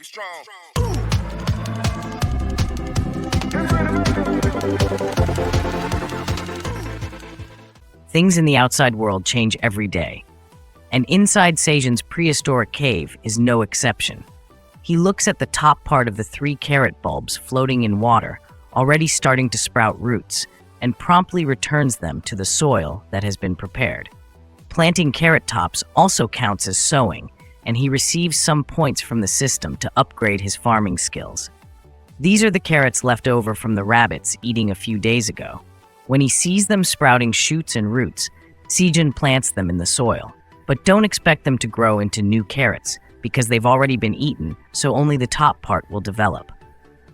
You strong. Things in the outside world change every day, and inside Sejun's prehistoric cave is no exception. He looks at the top part of the 3 carrot bulbs floating in water, already starting to sprout roots, and promptly returns them to the soil that has been prepared. Planting carrot tops also counts as sowing, and he receives some points from the system to upgrade his farming skills. These are the carrots left over from the rabbits eating a few days ago. When he sees them sprouting shoots and roots, Sejun plants them in the soil. But don't expect them to grow into new carrots, because they've already been eaten, so only the top part will develop.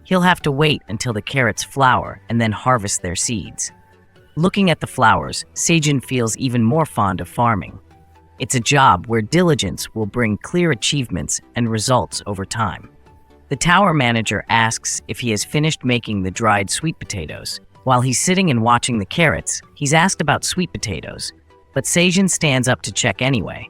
He'll have to wait until the carrots flower and then harvest their seeds. Looking at the flowers, Sejun feels even more fond of farming. It's a job where diligence will bring clear achievements and results over time. The tower manager asks if he has finished making the dried sweet potatoes. While he's sitting and watching the carrots, he's asked about sweet potatoes, but Sejun stands up to check anyway.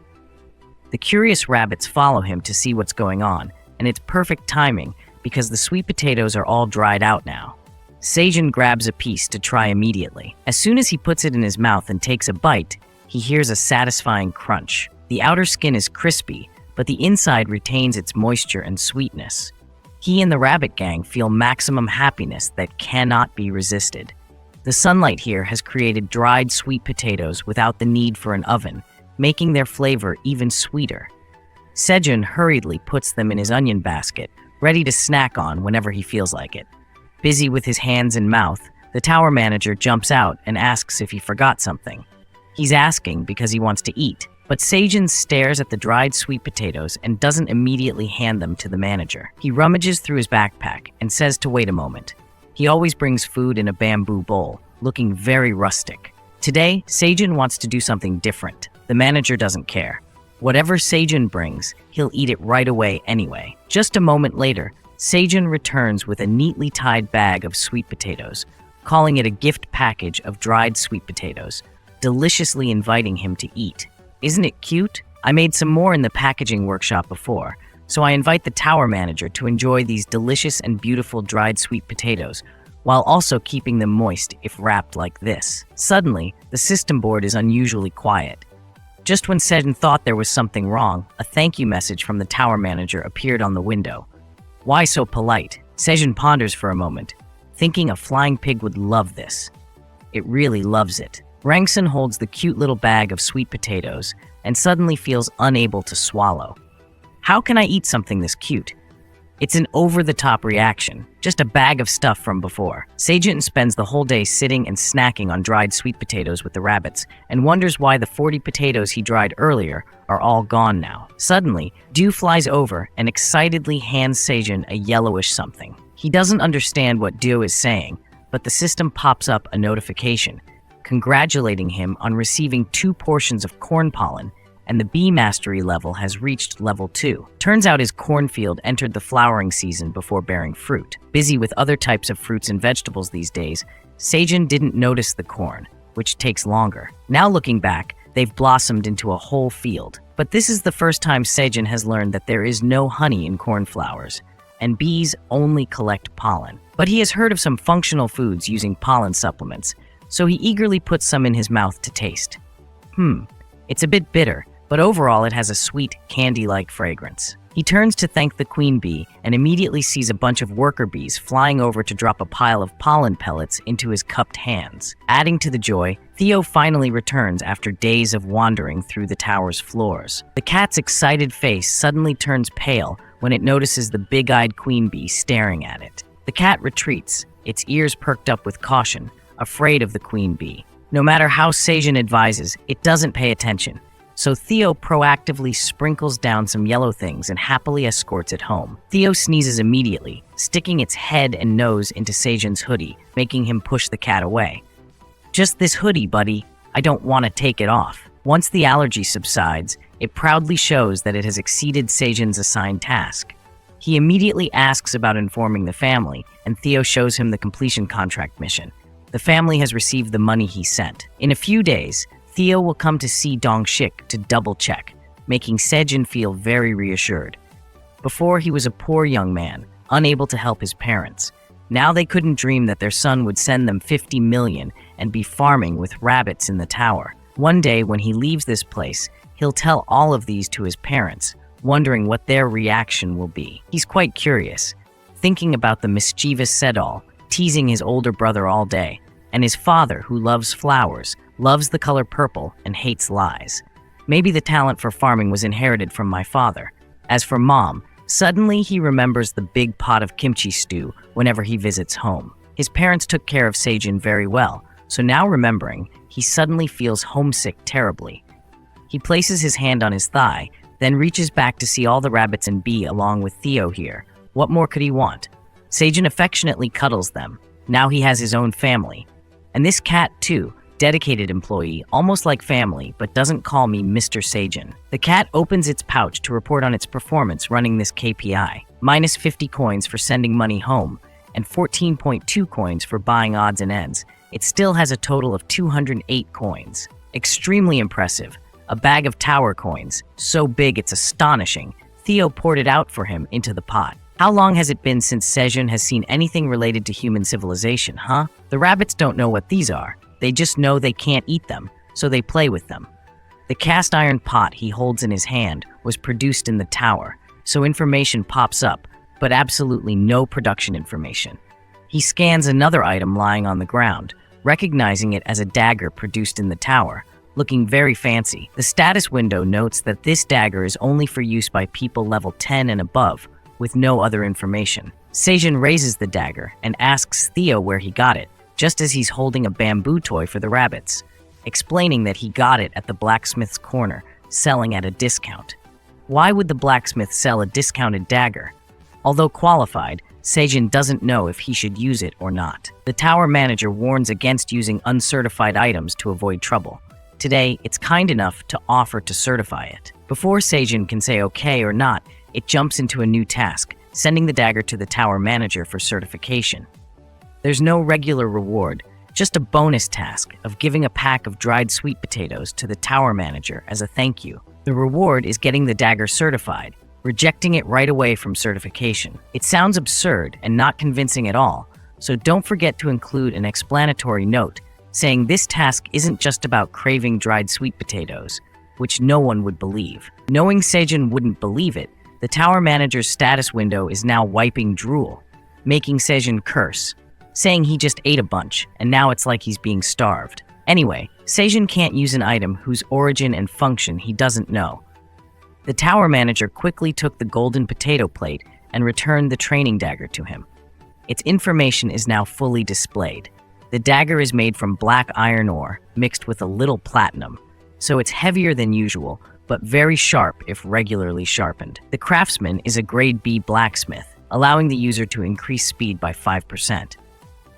The curious rabbits follow him to see what's going on, and it's perfect timing because the sweet potatoes are all dried out now. Sejun grabs a piece to try immediately. As soon as he puts it in his mouth and takes a bite, he hears a satisfying crunch. The outer skin is crispy, but the inside retains its moisture and sweetness. He and the rabbit gang feel maximum happiness that cannot be resisted. The sunlight here has created dried sweet potatoes without the need for an oven, making their flavor even sweeter. Sejun hurriedly puts them in his onion basket, ready to snack on whenever he feels like it. Busy with his hands and mouth, the tower manager jumps out and asks if he forgot something. He's asking because he wants to eat, but Sejun stares at the dried sweet potatoes and doesn't immediately hand them to the manager. He rummages through his backpack and says to wait a moment. He always brings food in a bamboo bowl, looking very rustic. Today, Sejun wants to do something different. The manager doesn't care. Whatever Sejun brings, he'll eat it right away anyway. Just a moment later, Sejun returns with a neatly tied bag of sweet potatoes, calling it a gift package of dried sweet potatoes, deliciously inviting him to eat. Isn't it cute? I made some more in the packaging workshop before, so I invite the tower manager to enjoy these delicious and beautiful dried sweet potatoes, while also keeping them moist if wrapped like this. Suddenly, the system board is unusually quiet. Just when Sejun thought there was something wrong, a thank you message from the tower manager appeared on the window. Why so polite? Sejun ponders for a moment, thinking a flying pig would love this. It really loves it. Rangsun holds the cute little bag of sweet potatoes and suddenly feels unable to swallow. How can I eat something this cute? It's an over-the-top reaction, just a bag of stuff from before. Sejun spends the whole day sitting and snacking on dried sweet potatoes with the rabbits and wonders why the 40 potatoes he dried earlier are all gone now. Suddenly, Dew flies over and excitedly hands Sejun a yellowish something. He doesn't understand what Dew is saying, but the system pops up a notification, congratulating him on receiving 2 portions of corn pollen, and the bee mastery level has reached level 2. Turns out his cornfield entered the flowering season before bearing fruit. Busy with other types of fruits and vegetables these days, Sejun didn't notice the corn, which takes longer. Now looking back, they've blossomed into a whole field. But this is the first time Sejun has learned that there is no honey in cornflowers, and bees only collect pollen. But he has heard of some functional foods using pollen supplements, so he eagerly puts some in his mouth to taste. It's a bit bitter, but overall it has a sweet, candy-like fragrance. He turns to thank the queen bee and immediately sees a bunch of worker bees flying over to drop a pile of pollen pellets into his cupped hands. Adding to the joy, Theo finally returns after days of wandering through the tower's floors. The cat's excited face suddenly turns pale when it notices the big-eyed queen bee staring at it. The cat retreats, its ears perked up with caution, afraid of the queen bee. No matter how Sejun advises, it doesn't pay attention. So Theo proactively sprinkles down some yellow things and happily escorts it home. Theo sneezes immediately, sticking its head and nose into Sejun's hoodie, making him push the cat away. Just this hoodie, buddy. I don't want to take it off. Once the allergy subsides, it proudly shows that it has exceeded Sejun's assigned task. He immediately asks about informing the family, and Theo shows him the completion contract mission. The family has received the money he sent. In a few days, Theo will come to see Dong-shik to double-check, making Sejun feel very reassured. Before, he was a poor young man, unable to help his parents. Now they couldn't dream that their son would send them 50 million and be farming with rabbits in the tower. One day, when he leaves this place, he'll tell all of these to his parents, wondering what their reaction will be. He's quite curious, thinking about the mischievous Sedal, teasing his older brother all day, and his father, who loves flowers, loves the color purple, and hates lies. Maybe the talent for farming was inherited from my father. As for Mom, suddenly he remembers the big pot of kimchi stew whenever he visits home. His parents took care of Sejun very well, so now remembering, he suddenly feels homesick terribly. He places his hand on his thigh, then reaches back to see all the rabbits and bee along with Theo here. What more could he want? Sejun affectionately cuddles them. Now he has his own family. And this cat too, dedicated employee, almost like family, but doesn't call me Mr. Sejun. The cat opens its pouch to report on its performance running this KPI. Minus 50 coins for sending money home, and 14.2 coins for buying odds and ends. It still has a total of 208 coins. Extremely impressive. A bag of tower coins, so big it's astonishing. Theo poured it out for him into the pot. How long has it been since Sejun has seen anything related to human civilization, huh? The rabbits don't know what these are. They just know they can't eat them, so they play with them. The cast iron pot he holds in his hand was produced in the tower, so information pops up, but absolutely no production information. He scans another item lying on the ground, recognizing it as a dagger produced in the tower, looking very fancy. The status window notes that this dagger is only for use by people level 10 and above, with no other information. Sejun raises the dagger and asks Theo where he got it, just as he's holding a bamboo toy for the rabbits, explaining that he got it at the blacksmith's corner, selling at a discount. Why would the blacksmith sell a discounted dagger? Although qualified, Sejun doesn't know if he should use it or not. The tower manager warns against using uncertified items to avoid trouble. Today, it's kind enough to offer to certify it. Before Sejun can say okay or not, it jumps into a new task, sending the dagger to the tower manager for certification. There's no regular reward, just a bonus task of giving a pack of dried sweet potatoes to the tower manager as a thank you. The reward is getting the dagger certified, rejecting it right away from certification. It sounds absurd and not convincing at all, so don't forget to include an explanatory note saying this task isn't just about craving dried sweet potatoes, which no one would believe. Knowing Sejun wouldn't believe it, the tower manager's status window is now wiping drool, making Sejun curse, saying he just ate a bunch, and now it's like he's being starved. Anyway, Sejun can't use an item whose origin and function he doesn't know. The tower manager quickly took the golden potato plate and returned the training dagger to him. Its information is now fully displayed. The dagger is made from black iron ore mixed with a little platinum, so it's heavier than usual, but very sharp if regularly sharpened. The craftsman is a grade B blacksmith, allowing the user to increase speed by 5%.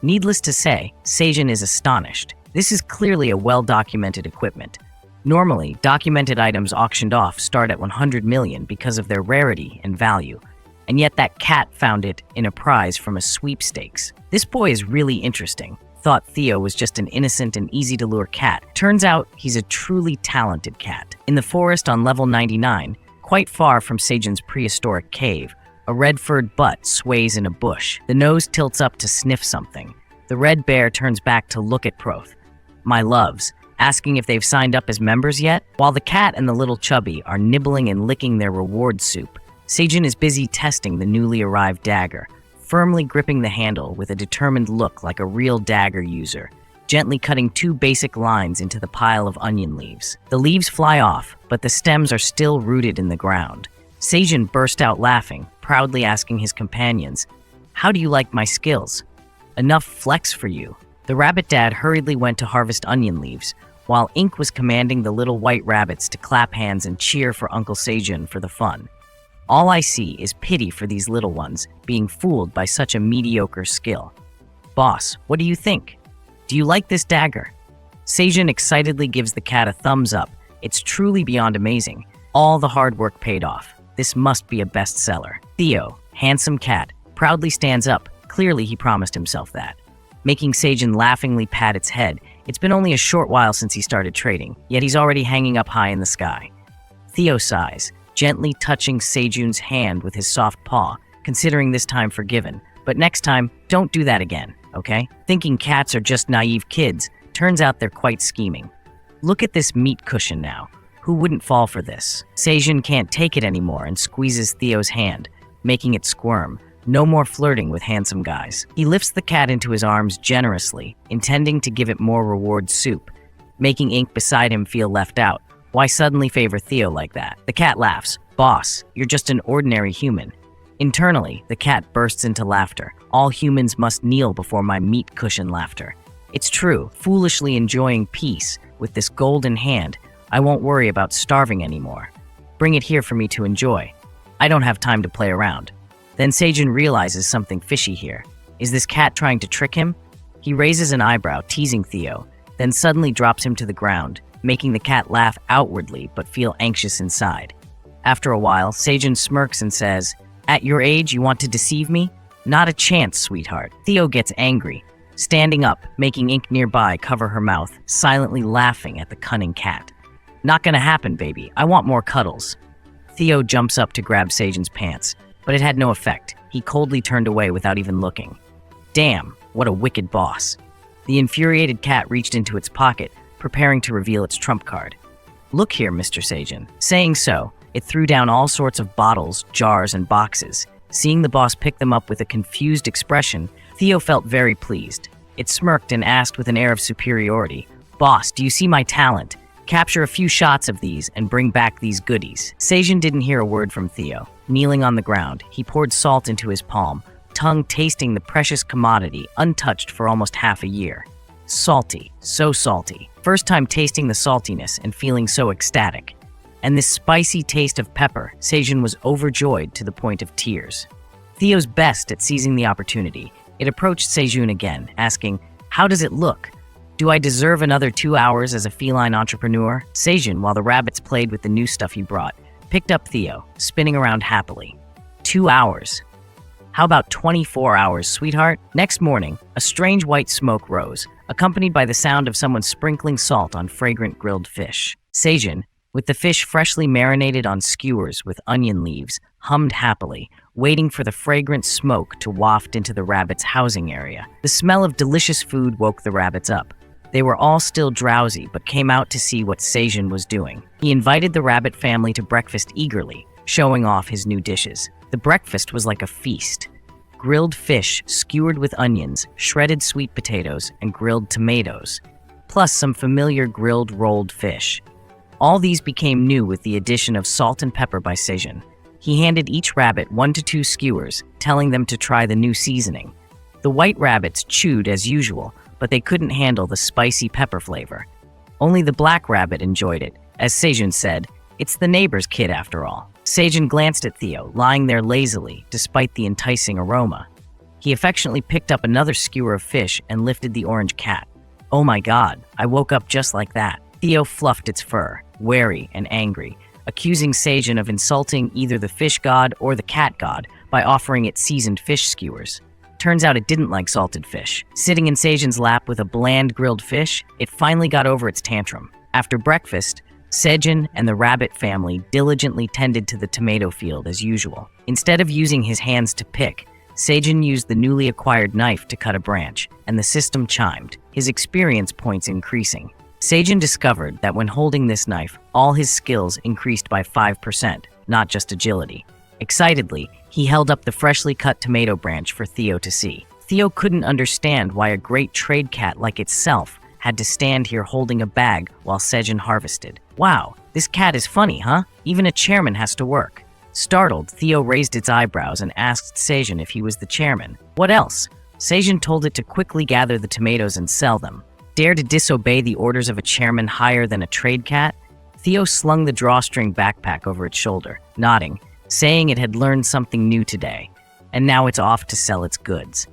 Needless to say, Sejun is astonished. This is clearly a well-documented equipment. Normally, documented items auctioned off start at 100 million because of their rarity and value, and yet that cat found it in a prize from a sweepstakes. This boy is really interesting. Thought Theo was just an innocent and easy-to-lure cat. Turns out he's a truly talented cat. In the forest on level 99, quite far from Sejun's prehistoric cave, a red-furred butt sways in a bush. The nose tilts up to sniff something. The red bear turns back to look at Proth, my loves, asking if they've signed up as members yet. While the cat and the little chubby are nibbling and licking their reward soup, Sejun is busy testing the newly arrived dagger, firmly gripping the handle with a determined look like a real dagger user, gently cutting 2 basic lines into the pile of onion leaves. The leaves fly off, but the stems are still rooted in the ground. Sejun burst out laughing, proudly asking his companions, "How do you like my skills? Enough flex for you." The rabbit dad hurriedly went to harvest onion leaves, while Ink was commanding the little white rabbits to clap hands and cheer for Uncle Sejun for the fun. All I see is pity for these little ones being fooled by such a mediocre skill. Boss, what do you think? Do you like this dagger? Sejun excitedly gives the cat a thumbs up. It's truly beyond amazing. All the hard work paid off. This must be a bestseller. Theo, handsome cat, proudly stands up. Clearly he promised himself that. Making Sejun laughingly pat its head. It's been only a short while since he started trading, yet he's already hanging up high in the sky. Theo sighs, gently touching Sejun's hand with his soft paw, considering this time forgiven. But next time, don't do that again, okay? Thinking cats are just naive kids, turns out they're quite scheming. Look at this meat cushion now. Who wouldn't fall for this? Sejun can't take it anymore and squeezes Theo's hand, making it squirm. No more flirting with handsome guys. He lifts the cat into his arms generously, intending to give it more reward soup, making Ink beside him feel left out. Why suddenly favor Theo like that? The cat laughs. Boss, you're just an ordinary human. Internally, the cat bursts into laughter. All humans must kneel before my meat cushion laughter. It's true, foolishly enjoying peace with this golden hand, I won't worry about starving anymore. Bring it here for me to enjoy. I don't have time to play around. Then Sejun realizes something fishy here. Is this cat trying to trick him? He raises an eyebrow, teasing Theo, then suddenly drops him to the ground, making the cat laugh outwardly but feel anxious inside. After a while, Sejun smirks and says, "At your age, you want to deceive me? Not a chance, sweetheart." Theo gets angry, standing up, making Ink nearby cover her mouth, silently laughing at the cunning cat. "Not gonna happen, baby. I want more cuddles." Theo jumps up to grab Sejun's pants, but it had no effect. He coldly turned away without even looking. Damn, what a wicked boss. The infuriated cat reached into its pocket, preparing to reveal its trump card. "Look here, Mr. Sejun." Saying so, it threw down all sorts of bottles, jars, and boxes. Seeing the boss pick them up with a confused expression, Theo felt very pleased. It smirked and asked with an air of superiority, "Boss, do you see my talent? Capture a few shots of these and bring back these goodies." Sejun didn't hear a word from Theo. Kneeling on the ground, he poured salt into his palm, tongue tasting the precious commodity untouched for almost half a year. Salty, so salty. First time tasting the saltiness and feeling so ecstatic. And this spicy taste of pepper, Sejun was overjoyed to the point of tears. Theo's best at seizing the opportunity, it approached Sejun again, asking, "How does it look? Do I deserve another 2 hours as a feline entrepreneur?" Sejun, while the rabbits played with the new stuff he brought, picked up Theo, spinning around happily. 2 hours. How about 24 hours, sweetheart? Next morning, a strange white smoke rose, accompanied by the sound of someone sprinkling salt on fragrant grilled fish. Sejun, with the fish freshly marinated on skewers with onion leaves, hummed happily, waiting for the fragrant smoke to waft into the rabbits' housing area. The smell of delicious food woke the rabbits up. They were all still drowsy, but came out to see what Sejun was doing. He invited the rabbit family to breakfast eagerly, showing off his new dishes. The breakfast was like a feast. Grilled fish skewered with onions, shredded sweet potatoes, and grilled tomatoes, plus some familiar grilled rolled fish. All these became new with the addition of salt and pepper by Sejun. He handed each rabbit 1 to 2 skewers, telling them to try the new seasoning. The white rabbits chewed as usual, but they couldn't handle the spicy pepper flavor. Only the black rabbit enjoyed it. As Sejun said, "It's the neighbor's kid after all." Sejun glanced at Theo, lying there lazily, despite the enticing aroma. He affectionately picked up another skewer of fish and lifted the orange cat. "Oh my God, I woke up just like that." Theo fluffed its fur, wary and angry, accusing Sejun of insulting either the fish god or the cat god by offering it seasoned fish skewers. Turns out it didn't like salted fish. Sitting in Sejun's lap with a bland grilled fish, it finally got over its tantrum. After breakfast, Sejun and the rabbit family diligently tended to the tomato field as usual. Instead of using his hands to pick, Sejun used the newly acquired knife to cut a branch, and the system chimed, his experience points increasing. Sejun discovered that when holding this knife, all his skills increased by 5%, not just agility. Excitedly, he held up the freshly cut tomato branch for Theo to see. Theo couldn't understand why a great trade cat like itself had to stand here holding a bag while Sejun harvested. "Wow, this cat is funny, huh? Even a chairman has to work." Startled, Theo raised its eyebrows and asked Sejun if he was the chairman. "What else?" Sejun told it to quickly gather the tomatoes and sell them. Dare to disobey the orders of a chairman higher than a trade cat? Theo slung the drawstring backpack over its shoulder, nodding, saying it had learned something new today, and now it's off to sell its goods.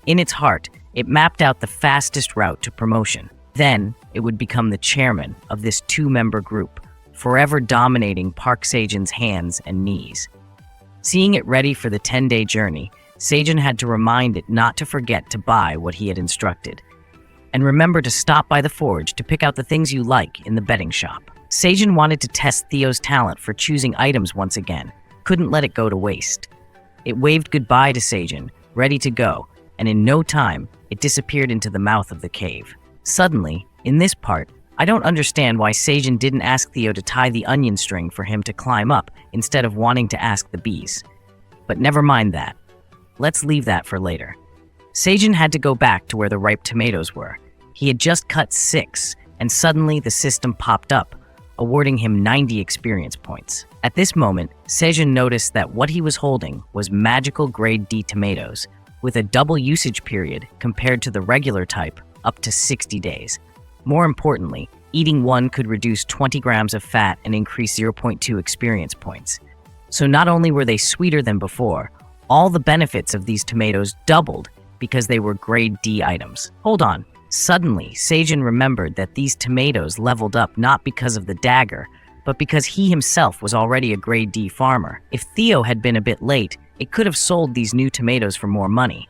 In its heart, it mapped out the fastest route to promotion. Then, it would become the chairman of this 2-member group, forever dominating Park Sejun's hands and knees. Seeing it ready for the 10-day journey, Sejun had to remind it not to forget to buy what he had instructed. And remember to stop by the forge to pick out the things you like in the betting shop. Sejun wanted to test Theo's talent for choosing items once again, couldn't let it go to waste. It waved goodbye to Sejun, ready to go, and in no time, it disappeared into the mouth of the cave. Suddenly, in this part, I don't understand why Sejun didn't ask Theo to tie the onion string for him to climb up instead of wanting to ask the bees. But never mind that. Let's leave that for later. Sejun had to go back to where the ripe tomatoes were. He had just cut 6, and suddenly the system popped up, awarding him 90 experience points. At this moment, Sejun noticed that what he was holding was magical grade D tomatoes, with a double usage period compared to the regular type, up to 60 days. More importantly, eating one could reduce 20 grams of fat and increase 0.2 experience points. So not only were they sweeter than before, all the benefits of these tomatoes doubled because they were grade D items. Hold on. Suddenly, Sejun remembered that these tomatoes leveled up not because of the dagger, but because he himself was already a grade D farmer. If Theo had been a bit late, it could have sold these new tomatoes for more money.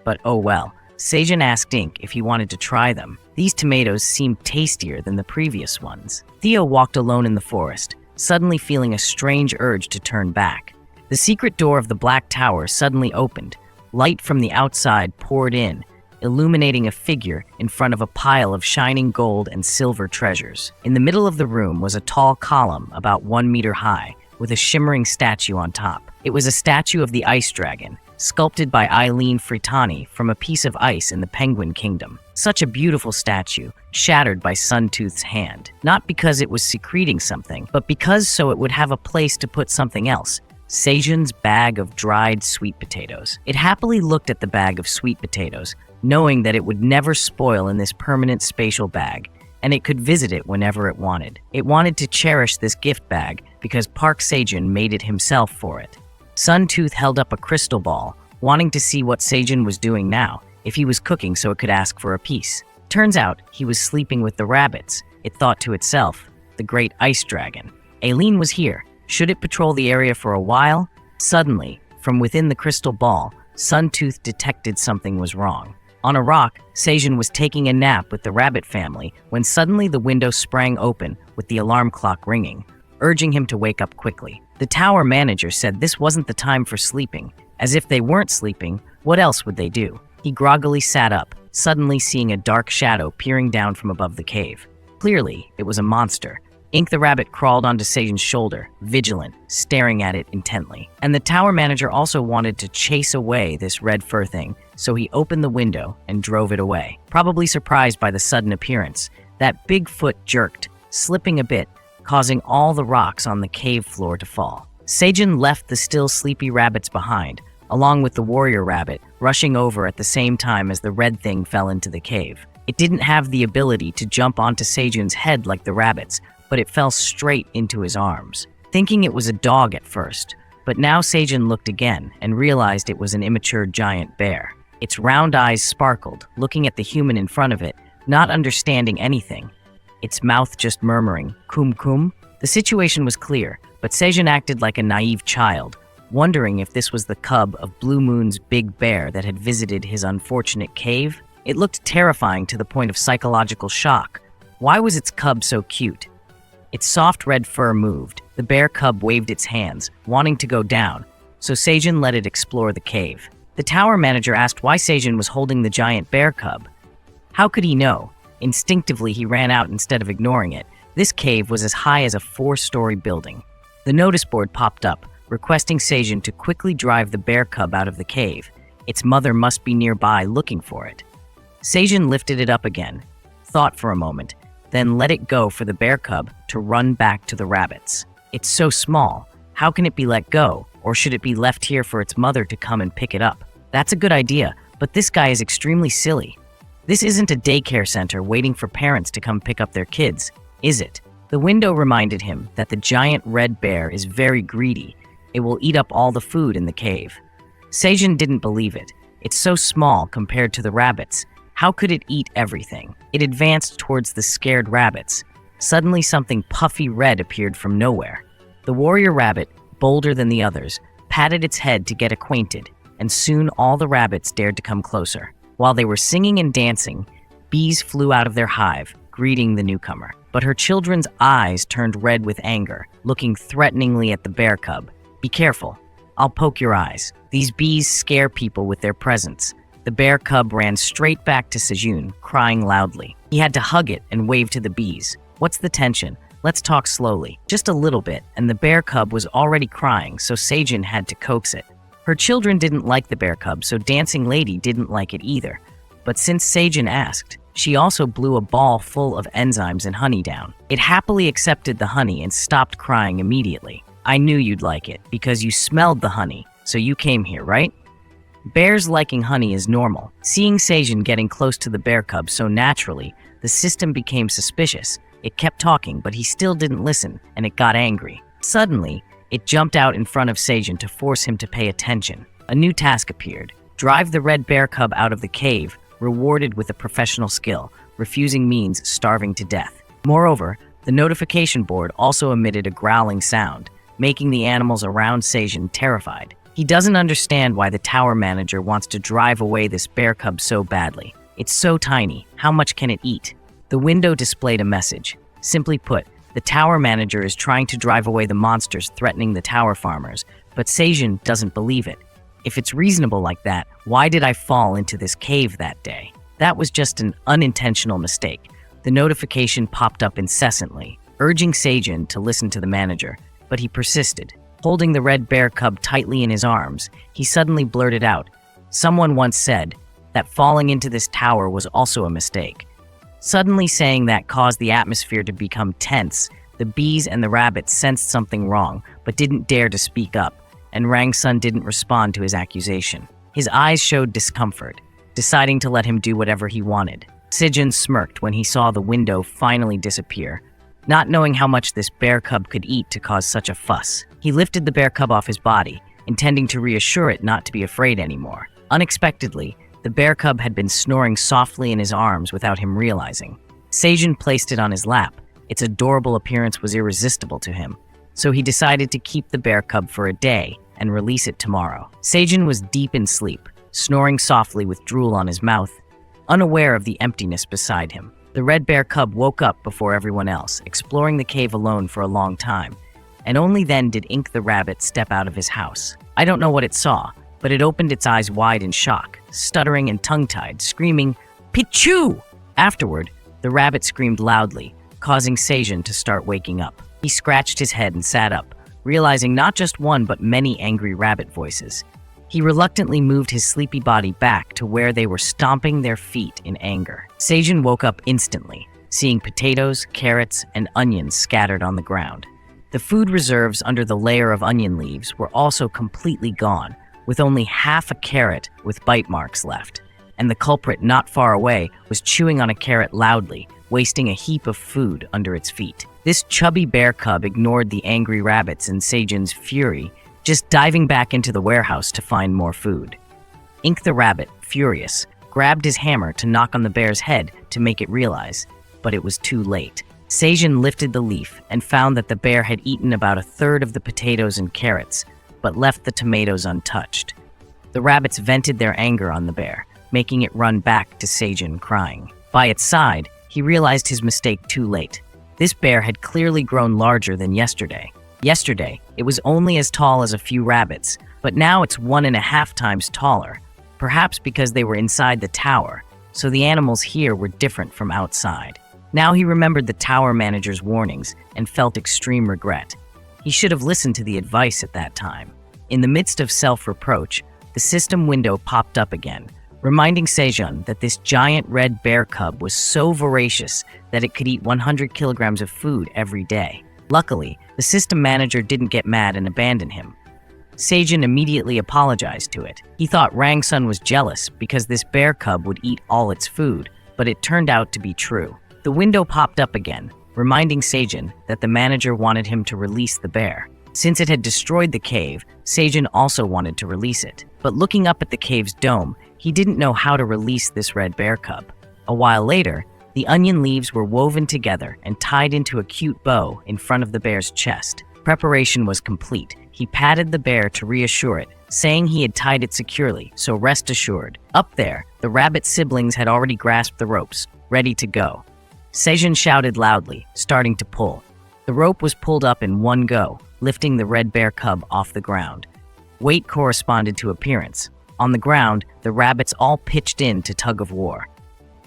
But oh well. Sejun asked Ink if he wanted to try them. These tomatoes seemed tastier than the previous ones. Theo walked alone in the forest, suddenly feeling a strange urge to turn back. The secret door of the Black Tower suddenly opened. Light from the outside poured in, illuminating a figure in front of a pile of shining gold and silver treasures. In the middle of the room was a tall column about 1 meter high, with a shimmering statue on top. It was a statue of the ice dragon, sculpted by Eileen Fritani from a piece of ice in the Penguin Kingdom. Such a beautiful statue, shattered by Suntooth's hand. Not because it was secreting something, but because so it would have a place to put something else. Sejun's bag of dried sweet potatoes. It happily looked at the bag of sweet potatoes, knowing that it would never spoil in this permanent spatial bag, and it could visit it whenever it wanted. It wanted to cherish this gift bag because Park Sejun made it himself for it. Suntooth held up a crystal ball, wanting to see what Sejun was doing now, if he was cooking so it could ask for a piece. Turns out, he was sleeping with the rabbits. It thought to itself, the great ice dragon. Aileen was here. Should it patrol the area for a while? Suddenly, from within the crystal ball, Suntooth detected something was wrong. On a rock, Sejun was taking a nap with the rabbit family when suddenly the window sprang open with the alarm clock ringing, urging him to wake up quickly. The tower manager said this wasn't the time for sleeping. As if they weren't sleeping, what else would they do? He groggily sat up, suddenly seeing a dark shadow peering down from above the cave. Clearly, it was a monster. Ink the rabbit crawled onto Sejun's shoulder, vigilant, staring at it intently. And the tower manager also wanted to chase away this red fur thing, so he opened the window and drove it away. Probably surprised by the sudden appearance, that big foot jerked, slipping a bit, causing all the rocks on the cave floor to fall. Sejun left the still sleepy rabbits behind, along with the warrior rabbit, rushing over at the same time as the red thing fell into the cave. It didn't have the ability to jump onto Sejun's head like the rabbits, but it fell straight into his arms. Thinking it was a dog at first, but now Sejun looked again and realized it was an immature giant bear. Its round eyes sparkled, looking at the human in front of it, not understanding anything. Its mouth just murmuring, "Kum kum?" The situation was clear, but Sejun acted like a naive child, wondering if this was the cub of Blue Moon's big bear that had visited his unfortunate cave. It looked terrifying to the point of psychological shock. Why was its cub so cute? Its soft red fur moved. The bear cub waved its hands, wanting to go down, so Sejun let it explore the cave. The tower manager asked why Sejun was holding the giant bear cub. How could he know? Instinctively, he ran out instead of ignoring it. This cave was as high as a 4-story building. The notice board popped up, requesting Sejun to quickly drive the bear cub out of the cave. Its mother must be nearby looking for it. Sejun lifted it up again, thought for a moment, then let it go for the bear cub to run back to the rabbits. It's so small. How can it be let go? Or should it be left here for its mother to come and pick it up? That's a good idea, but this guy is extremely silly. This isn't a daycare center waiting for parents to come pick up their kids, is it? The window reminded him that the giant red bear is very greedy. It will eat up all the food in the cave. Sejun didn't believe it. It's so small compared to the rabbits. How could it eat everything? It advanced towards the scared rabbits. Suddenly something puffy red appeared from nowhere. The warrior rabbit, bolder than the others, patted its head to get acquainted, and soon all the rabbits dared to come closer. While they were singing and dancing, bees flew out of their hive, greeting the newcomer. but her children's eyes turned red with anger, looking threateningly at the bear cub. "Be careful. I'll poke your eyes. These bees scare people with their presence." The bear cub ran straight back to Sejun, crying loudly. He had to hug it and wave to the bees. "What's the tension? Let's talk slowly." Just a little bit, and the bear cub was already crying, so Sejun had to coax it. Her children didn't like the bear cub, so Dancing Lady didn't like it either. But since Sejun asked, she also blew a ball full of enzymes and honey down. It happily accepted the honey and stopped crying immediately. "I knew you'd like it, because you smelled the honey, so you came here, right?" Bears liking honey is normal. Seeing Sejun getting close to the bear cub so naturally, the system became suspicious. It kept talking, but he still didn't listen, and it got angry. Suddenly, it jumped out in front of Sejun to force him to pay attention. A new task appeared. Drive the red bear cub out of the cave, rewarded with a professional skill. Refusing means starving to death. Moreover, the notification board also emitted a growling sound, making the animals around Sejun terrified. He doesn't understand why the tower manager wants to drive away this bear cub so badly. It's so tiny. How much can it eat? The window displayed a message. Simply put, the tower manager is trying to drive away the monsters threatening the tower farmers, but Sejun doesn't believe it. If it's reasonable like that, why did I fall into this cave that day? That was just an unintentional mistake. The notification popped up incessantly, urging Sejun to listen to the manager, but he persisted. Holding the red bear cub tightly in his arms, he suddenly blurted out, "Someone once said that falling into this tower was also a mistake." Suddenly saying that caused the atmosphere to become tense. The bees and the rabbits sensed something wrong, but didn't dare to speak up, and Rang-sun didn't respond to his accusation. His eyes showed discomfort, deciding to let him do whatever he wanted. Sejun smirked when he saw the window finally disappear, not knowing how much this bear cub could eat to cause such a fuss. He lifted the bear cub off his body, intending to reassure it not to be afraid anymore. Unexpectedly, the bear cub had been snoring softly in his arms without him realizing. Sejun placed it on his lap. Its adorable appearance was irresistible to him, so he decided to keep the bear cub for a day and release it tomorrow. Sejun was deep in sleep, snoring softly with drool on his mouth, unaware of the emptiness beside him. The red bear cub woke up before everyone else, exploring the cave alone for a long time, and only then did Ink the rabbit step out of his house. I don't know what it saw, but it opened its eyes wide in shock, stuttering and tongue-tied, screaming, "Pichu!" Afterward, the rabbit screamed loudly, causing Sejun to start waking up. He scratched his head and sat up, realizing not just one but many angry rabbit voices. He reluctantly moved his sleepy body back to where they were stomping their feet in anger. Sejun woke up instantly, seeing potatoes, carrots, and onions scattered on the ground. The food reserves under the layer of onion leaves were also completely gone, with only half a carrot with bite marks left, and the culprit not far away was chewing on a carrot loudly, wasting a heap of food under its feet. This chubby bear cub ignored the angry rabbits and Sejun's fury, just diving back into the warehouse to find more food. Ink the rabbit, furious, grabbed his hammer to knock on the bear's head to make it realize, but it was too late. Sejun lifted the leaf and found that the bear had eaten about a third of the potatoes and carrots, but left the tomatoes untouched. The rabbits vented their anger on the bear, making it run back to Sejun crying. By its side, he realized his mistake too late. This bear had clearly grown larger than yesterday. Yesterday, it was only as tall as a few rabbits, but now it's 1.5 times taller, perhaps because they were inside the tower, so the animals here were different from outside. Now he remembered the tower manager's warnings and felt extreme regret. He should have listened to the advice at that time. In the midst of self-reproach, the system window popped up again, reminding Sejun that this giant red bear cub was so voracious that it could eat 100 kilograms of food every day. Luckily, the system manager didn't get mad and abandon him. Sejun immediately apologized to it. He thought Rang-sun was jealous because this bear cub would eat all its food, but it turned out to be true. The window popped up again, reminding Sejun that the manager wanted him to release the bear. Since it had destroyed the cave, Sejun also wanted to release it. But looking up at the cave's dome, he didn't know how to release this red bear cub. A while later, the onion leaves were woven together and tied into a cute bow in front of the bear's chest. Preparation was complete. He patted the bear to reassure it, saying he had tied it securely, so rest assured. Up there, the rabbit siblings had already grasped the ropes, ready to go. Sejun shouted loudly, starting to pull. The rope was pulled up in one go, lifting the red bear cub off the ground. Weight corresponded to appearance. On the ground, the rabbits all pitched in to tug of war.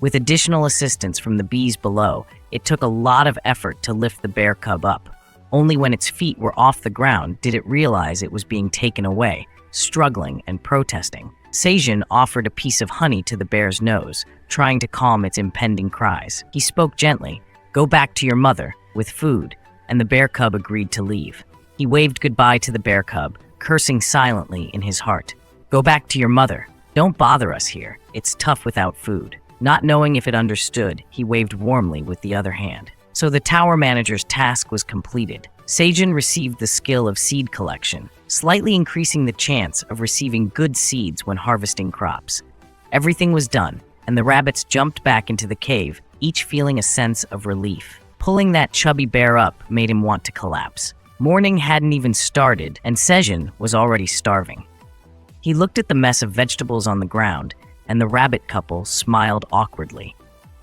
With additional assistance from the bees below, it took a lot of effort to lift the bear cub up. Only when its feet were off the ground did it realize it was being taken away, struggling and protesting. Sejun offered a piece of honey to the bear's nose, trying to calm its impending cries. He spoke gently, "Go back to your mother," with food, and the bear cub agreed to leave. He waved goodbye to the bear cub, cursing silently in his heart. "Go back to your mother. Don't bother us here. It's tough without food." Not knowing if it understood, he waved warmly with the other hand. So the tower manager's task was completed. Sejun received the skill of seed collection, slightly increasing the chance of receiving good seeds when harvesting crops. Everything was done, and the rabbits jumped back into the cave, each feeling a sense of relief. Pulling that chubby bear up made him want to collapse. Morning hadn't even started, and Sejun was already starving. He looked at the mess of vegetables on the ground, and the rabbit couple smiled awkwardly.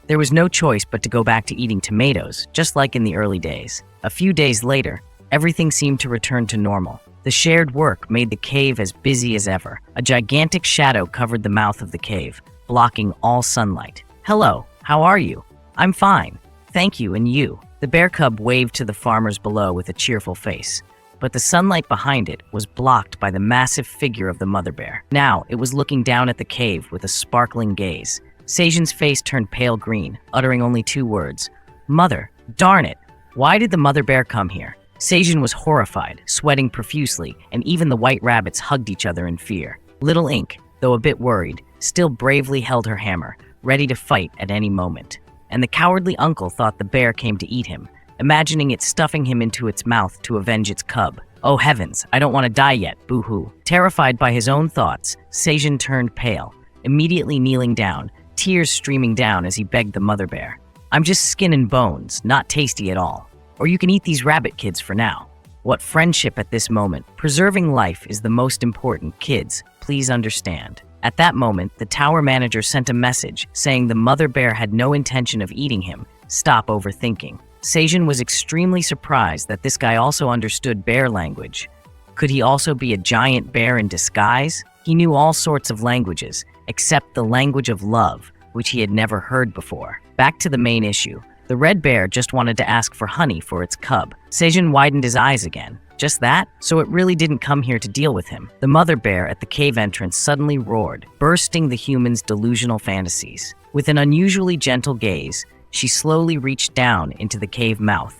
There was no choice but to go back to eating tomatoes, just like in the early days. A few days later, everything seemed to return to normal. The shared work made the cave as busy as ever. A gigantic shadow covered the mouth of the cave, blocking all sunlight. "Hello, how are you?" "I'm fine. Thank you, and you?" The bear cub waved to the farmers below with a cheerful face. But the sunlight behind it was blocked by the massive figure of the mother bear. Now it was looking down at the cave with a sparkling gaze. Sejun's face turned pale green, uttering only two words. "Mother, darn it! Why did the mother bear come here?" Sejun was horrified, sweating profusely, and even the white rabbits hugged each other in fear. Little Ink, though a bit worried, still bravely held her hammer, ready to fight at any moment. And the cowardly uncle thought the bear came to eat him, imagining it stuffing him into its mouth to avenge its cub. "Oh heavens, I don't want to die yet, boo-hoo." Terrified by his own thoughts, Sejun turned pale, immediately kneeling down, tears streaming down as he begged the mother bear. "I'm just skin and bones, not tasty at all. Or you can eat these rabbit kids for now." What friendship at this moment. Preserving life is the most important, kids, please understand. At that moment, the tower manager sent a message saying the mother bear had no intention of eating him. Stop overthinking. Sejun was extremely surprised that this guy also understood bear language. Could he also be a giant bear in disguise? He knew all sorts of languages, except the language of love, which he had never heard before. Back to the main issue. The red bear just wanted to ask for honey for its cub. Sejun widened his eyes again. Just that? So it really didn't come here to deal with him. The mother bear at the cave entrance suddenly roared, bursting the human's delusional fantasies. With an unusually gentle gaze, she slowly reached down into the cave mouth,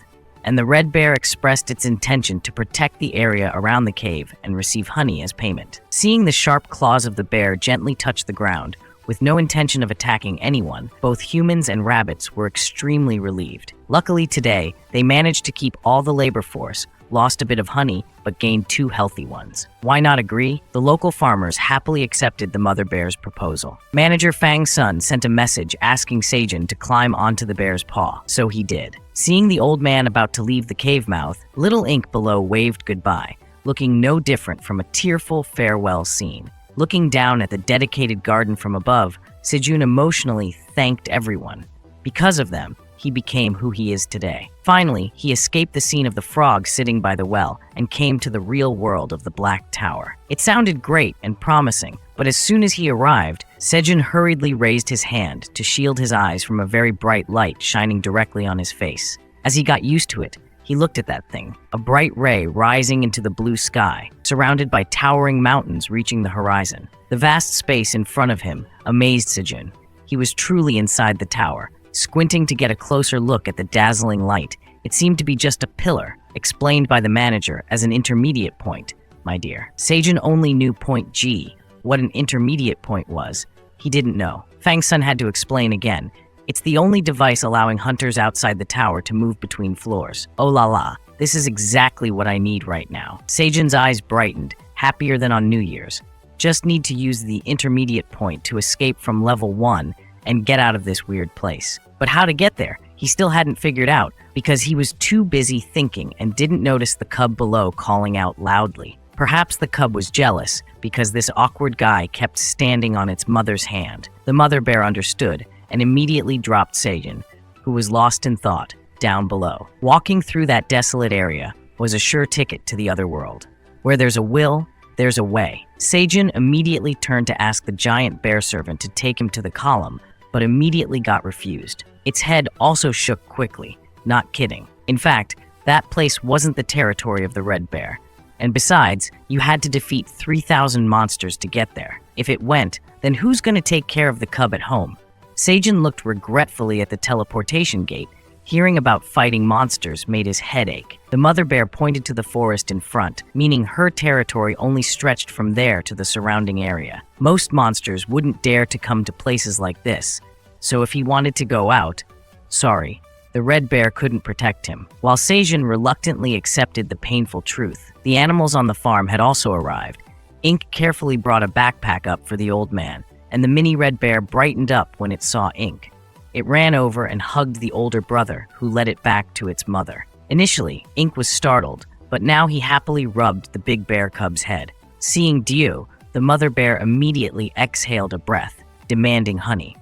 and the red bear expressed its intention to protect the area around the cave and receive honey as payment. Seeing the sharp claws of the bear gently touch the ground, with no intention of attacking anyone, both humans and rabbits were extremely relieved. Luckily today, they managed to keep all the labor force, lost a bit of honey, but gained 2 healthy ones. Why not agree? The local farmers happily accepted the mother bear's proposal. Manager Fang Sun sent a message asking Sejun to climb onto the bear's paw, so he did. Seeing the old man about to leave the cave mouth, Little Ink below waved goodbye, looking no different from a tearful farewell scene. Looking down at the dedicated garden from above, Sejun emotionally thanked everyone. Because of them, he became who he is today. Finally, he escaped the scene of the frog sitting by the well and came to the real world of the Black Tower. It sounded great and promising, but as soon as he arrived, Sejun hurriedly raised his hand to shield his eyes from a very bright light shining directly on his face. As he got used to it, he looked at that thing, a bright ray rising into the blue sky, surrounded by towering mountains reaching the horizon. The vast space in front of him amazed Sejun. He was truly inside the tower. Squinting to get a closer look at the dazzling light, it seemed to be just a pillar, explained by the manager as an intermediate point, my dear. Sejun only knew point G. What an intermediate point was, he didn't know. Fang Sun had to explain again. It's the only device allowing hunters outside the tower to move between floors. Oh la la, this is exactly what I need right now. Sejun's eyes brightened, happier than on New Year's. Just need to use the intermediate point to escape from level 1 and get out of this weird place. But how to get there, he still hadn't figured out because he was too busy thinking and didn't notice the cub below calling out loudly. Perhaps the cub was jealous because this awkward guy kept standing on its mother's hand. The mother bear understood and immediately dropped Sejun, who was lost in thought, down below. Walking through that desolate area was a sure ticket to the other world. Where there's a will, there's a way. Sejun immediately turned to ask the giant bear servant to take him to the column, but immediately got refused. Its head also shook quickly, not kidding. In fact, that place wasn't the territory of the red bear. And besides, you had to defeat 3,000 monsters to get there. If it went, then who's going to take care of the cub at home? Sejun looked regretfully at the teleportation gate. Hearing about fighting monsters made his head ache. The mother bear pointed to the forest in front, meaning her territory only stretched from there to the surrounding area. Most monsters wouldn't dare to come to places like this, so if he wanted to go out, sorry, the red bear couldn't protect him. While Sejun reluctantly accepted the painful truth, the animals on the farm had also arrived. Ink carefully brought a backpack up for the old man, and the mini red bear brightened up when it saw Ink. It ran over and hugged the older brother, who led it back to its mother. Initially, Ink was startled, but now he happily rubbed the big bear cub's head. Seeing Dio, the mother bear immediately exhaled a breath, demanding honey.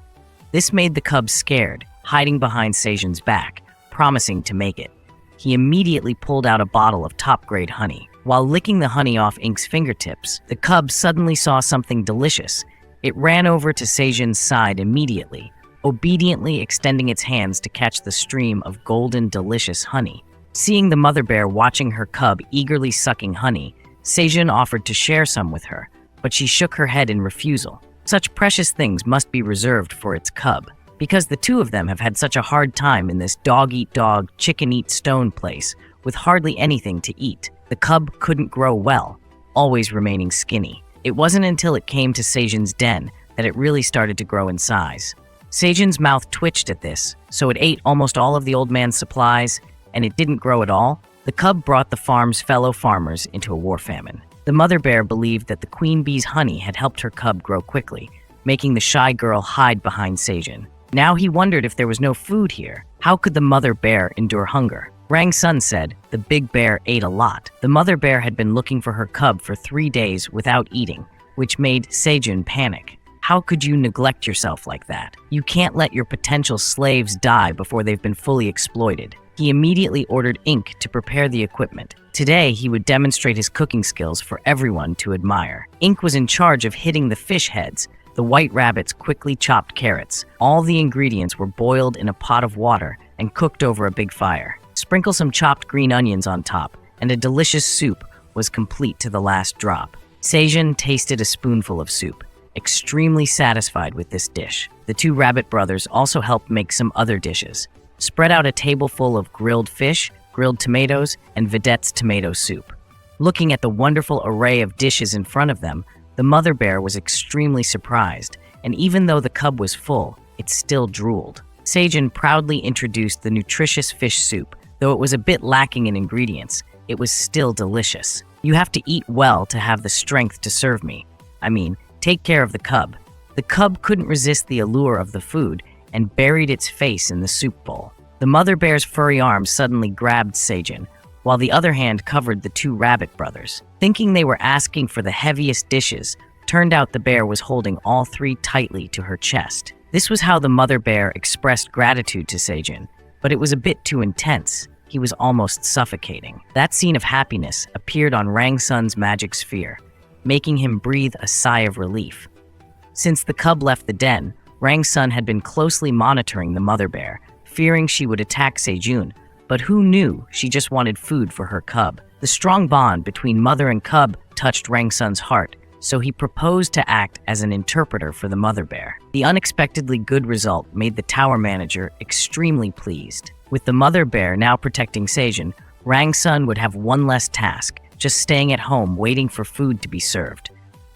This made the cub scared, hiding behind Sejun's back, promising to make it. He immediately pulled out a bottle of top-grade honey. While licking the honey off Ink's fingertips, the cub suddenly saw something delicious. It ran over to Sejun's side immediately, obediently extending its hands to catch the stream of golden, delicious honey. Seeing the mother bear watching her cub eagerly sucking honey, Sejun offered to share some with her, but she shook her head in refusal. Such precious things must be reserved for its cub, because the two of them have had such a hard time in this dog-eat-dog, chicken-eat-stone place with hardly anything to eat. The cub couldn't grow well, always remaining skinny. It wasn't until it came to Sejun's den that it really started to grow in size. Sejun's mouth twitched at this, so it ate almost all of the old man's supplies, and it didn't grow at all. The cub brought the farm's fellow farmers into a war famine. The mother bear believed that the queen bee's honey had helped her cub grow quickly, making the shy girl hide behind Sejun. Now he wondered if there was no food here. How could the mother bear endure hunger? Rang Sun said the big bear ate a lot. The mother bear had been looking for her cub for 3 days without eating, which made Sejun panic. How could you neglect yourself like that? You can't let your potential slaves die before they've been fully exploited. He immediately ordered Ink to prepare the equipment. Today, he would demonstrate his cooking skills for everyone to admire. Ink was in charge of hitting the fish heads. The white rabbits quickly chopped carrots. All the ingredients were boiled in a pot of water and cooked over a big fire. Sprinkle some chopped green onions on top, and a delicious soup was complete to the last drop. Sejun tasted a spoonful of soup, extremely satisfied with this dish. The two rabbit brothers also helped make some other dishes. Spread out a tableful of grilled fish, grilled tomatoes, and Vedette's tomato soup. Looking at the wonderful array of dishes in front of them, the mother bear was extremely surprised, and even though the cub was full, it still drooled. Sejun proudly introduced the nutritious fish soup. Though it was a bit lacking in ingredients, it was still delicious. You have to eat well to have the strength to serve me. Take care of the cub. The cub couldn't resist the allure of the food and buried its face in the soup bowl. The mother bear's furry arm suddenly grabbed Sejun, while the other hand covered the two rabbit brothers. Thinking they were asking for the heaviest dishes, turned out the bear was holding all three tightly to her chest. This was how the mother bear expressed gratitude to Sejun, but it was a bit too intense. He was almost suffocating. That scene of happiness appeared on Rang Sun's magic sphere, making him breathe a sigh of relief. Since the cub left the den, Rang Sun had been closely monitoring the mother bear, fearing she would attack Sejun, but who knew she just wanted food for her cub. The strong bond between mother and cub touched Rang Sun's heart, so he proposed to act as an interpreter for the mother bear. The unexpectedly good result made the tower manager extremely pleased. With the mother bear now protecting Sejun, Rang Sun would have one less task, just staying at home waiting for food to be served.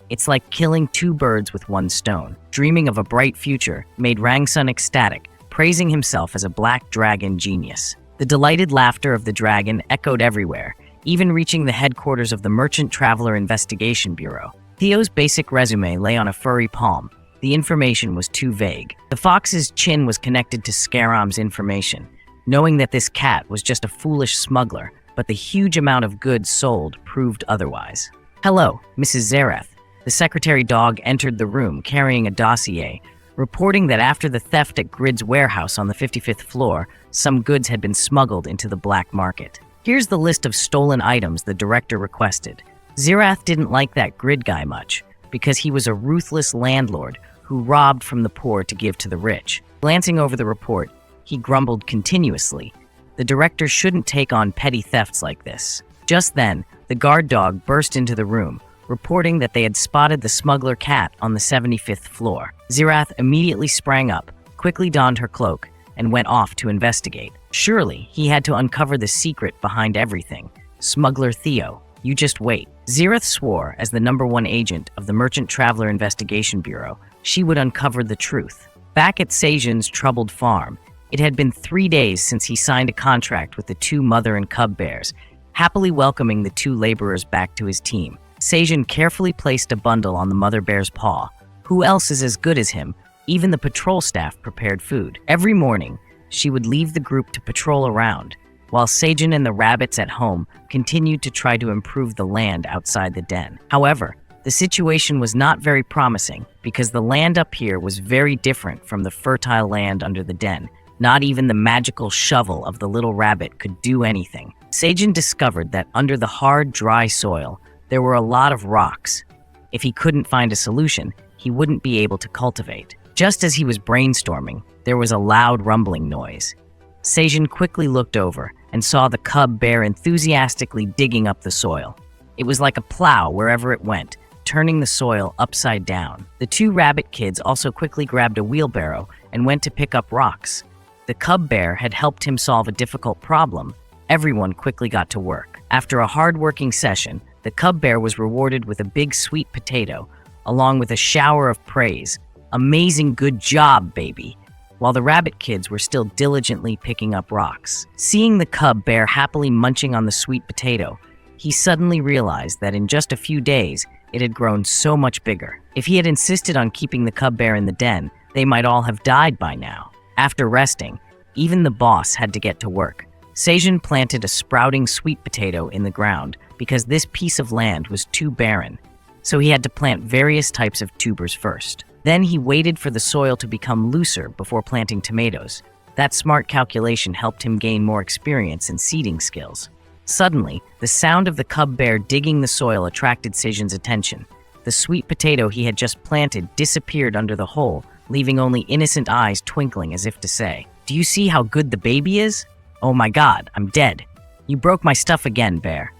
It's like killing 2 birds with 1 stone. Dreaming of a bright future made Rang Sun ecstatic, praising himself as a black dragon genius. The delighted laughter of the dragon echoed everywhere, even reaching the headquarters of the Merchant Traveler Investigation Bureau. Theo's basic resume lay on a furry palm. The information was too vague. The fox's chin was connected to Scaram's information, knowing that this cat was just a foolish smuggler, but the huge amount of goods sold proved otherwise. "Hello, Mrs. Zareth." The secretary dog entered the room carrying a dossier. reporting that after the theft at Grid's warehouse on the 55th floor, some goods had been smuggled into the black market. Here's the list of stolen items the director requested. Zirath didn't like that Grid guy much, because he was a ruthless landlord who robbed from the poor to give to the rich. Glancing over the report, he grumbled continuously. The director shouldn't take on petty thefts like this. Just then, the guard dog burst into the room, reporting that they had spotted the smuggler cat on the 75th floor. Zirath immediately sprang up, quickly donned her cloak, and went off to investigate. Surely, he had to uncover the secret behind everything. Smuggler Theo, you just wait. Zirath swore, as the #1 agent of the Merchant Traveler Investigation Bureau, she would uncover the truth. Back at Sejun's troubled farm, it had been 3 days since he signed a contract with the 2 mother and cub bears, happily welcoming the 2 laborers back to his team. Sejun carefully placed a bundle on the mother bear's paw. Who else is as good as him? Even the patrol staff prepared food. Every morning, she would leave the group to patrol around, while Sejun and the rabbits at home continued to try to improve the land outside the den. However, the situation was not very promising because the land up here was very different from the fertile land under the den. Not even the magical shovel of the little rabbit could do anything. Sejun discovered that under the hard, dry soil, there were a lot of rocks. If he couldn't find a solution, he wouldn't be able to cultivate. Just as he was brainstorming, there was a loud rumbling noise. Sejun quickly looked over and saw the cub bear enthusiastically digging up the soil. It was like a plow wherever it went, turning the soil upside down. The 2 rabbit kids also quickly grabbed a wheelbarrow and went to pick up rocks. The cub bear had helped him solve a difficult problem. Everyone quickly got to work. After a hard-working session, the cub bear was rewarded with a big sweet potato, along with a shower of praise. Amazing good job, baby, while the rabbit kids were still diligently picking up rocks. Seeing the cub bear happily munching on the sweet potato, he suddenly realized that in just a few days, it had grown so much bigger. If he had insisted on keeping the cub bear in the den, they might all have died by now. After resting, even the boss had to get to work. Sejun planted a sprouting sweet potato in the ground because this piece of land was too barren, so he had to plant various types of tubers first. Then he waited for the soil to become looser before planting tomatoes. That smart calculation helped him gain more experience and seeding skills. Suddenly, the sound of the cub bear digging the soil attracted Sejun's attention. The sweet potato he had just planted disappeared under the hole, leaving only innocent eyes twinkling as if to say, "Do you see how good the baby is? Oh my god, I'm dead. You broke my stuff again, bear."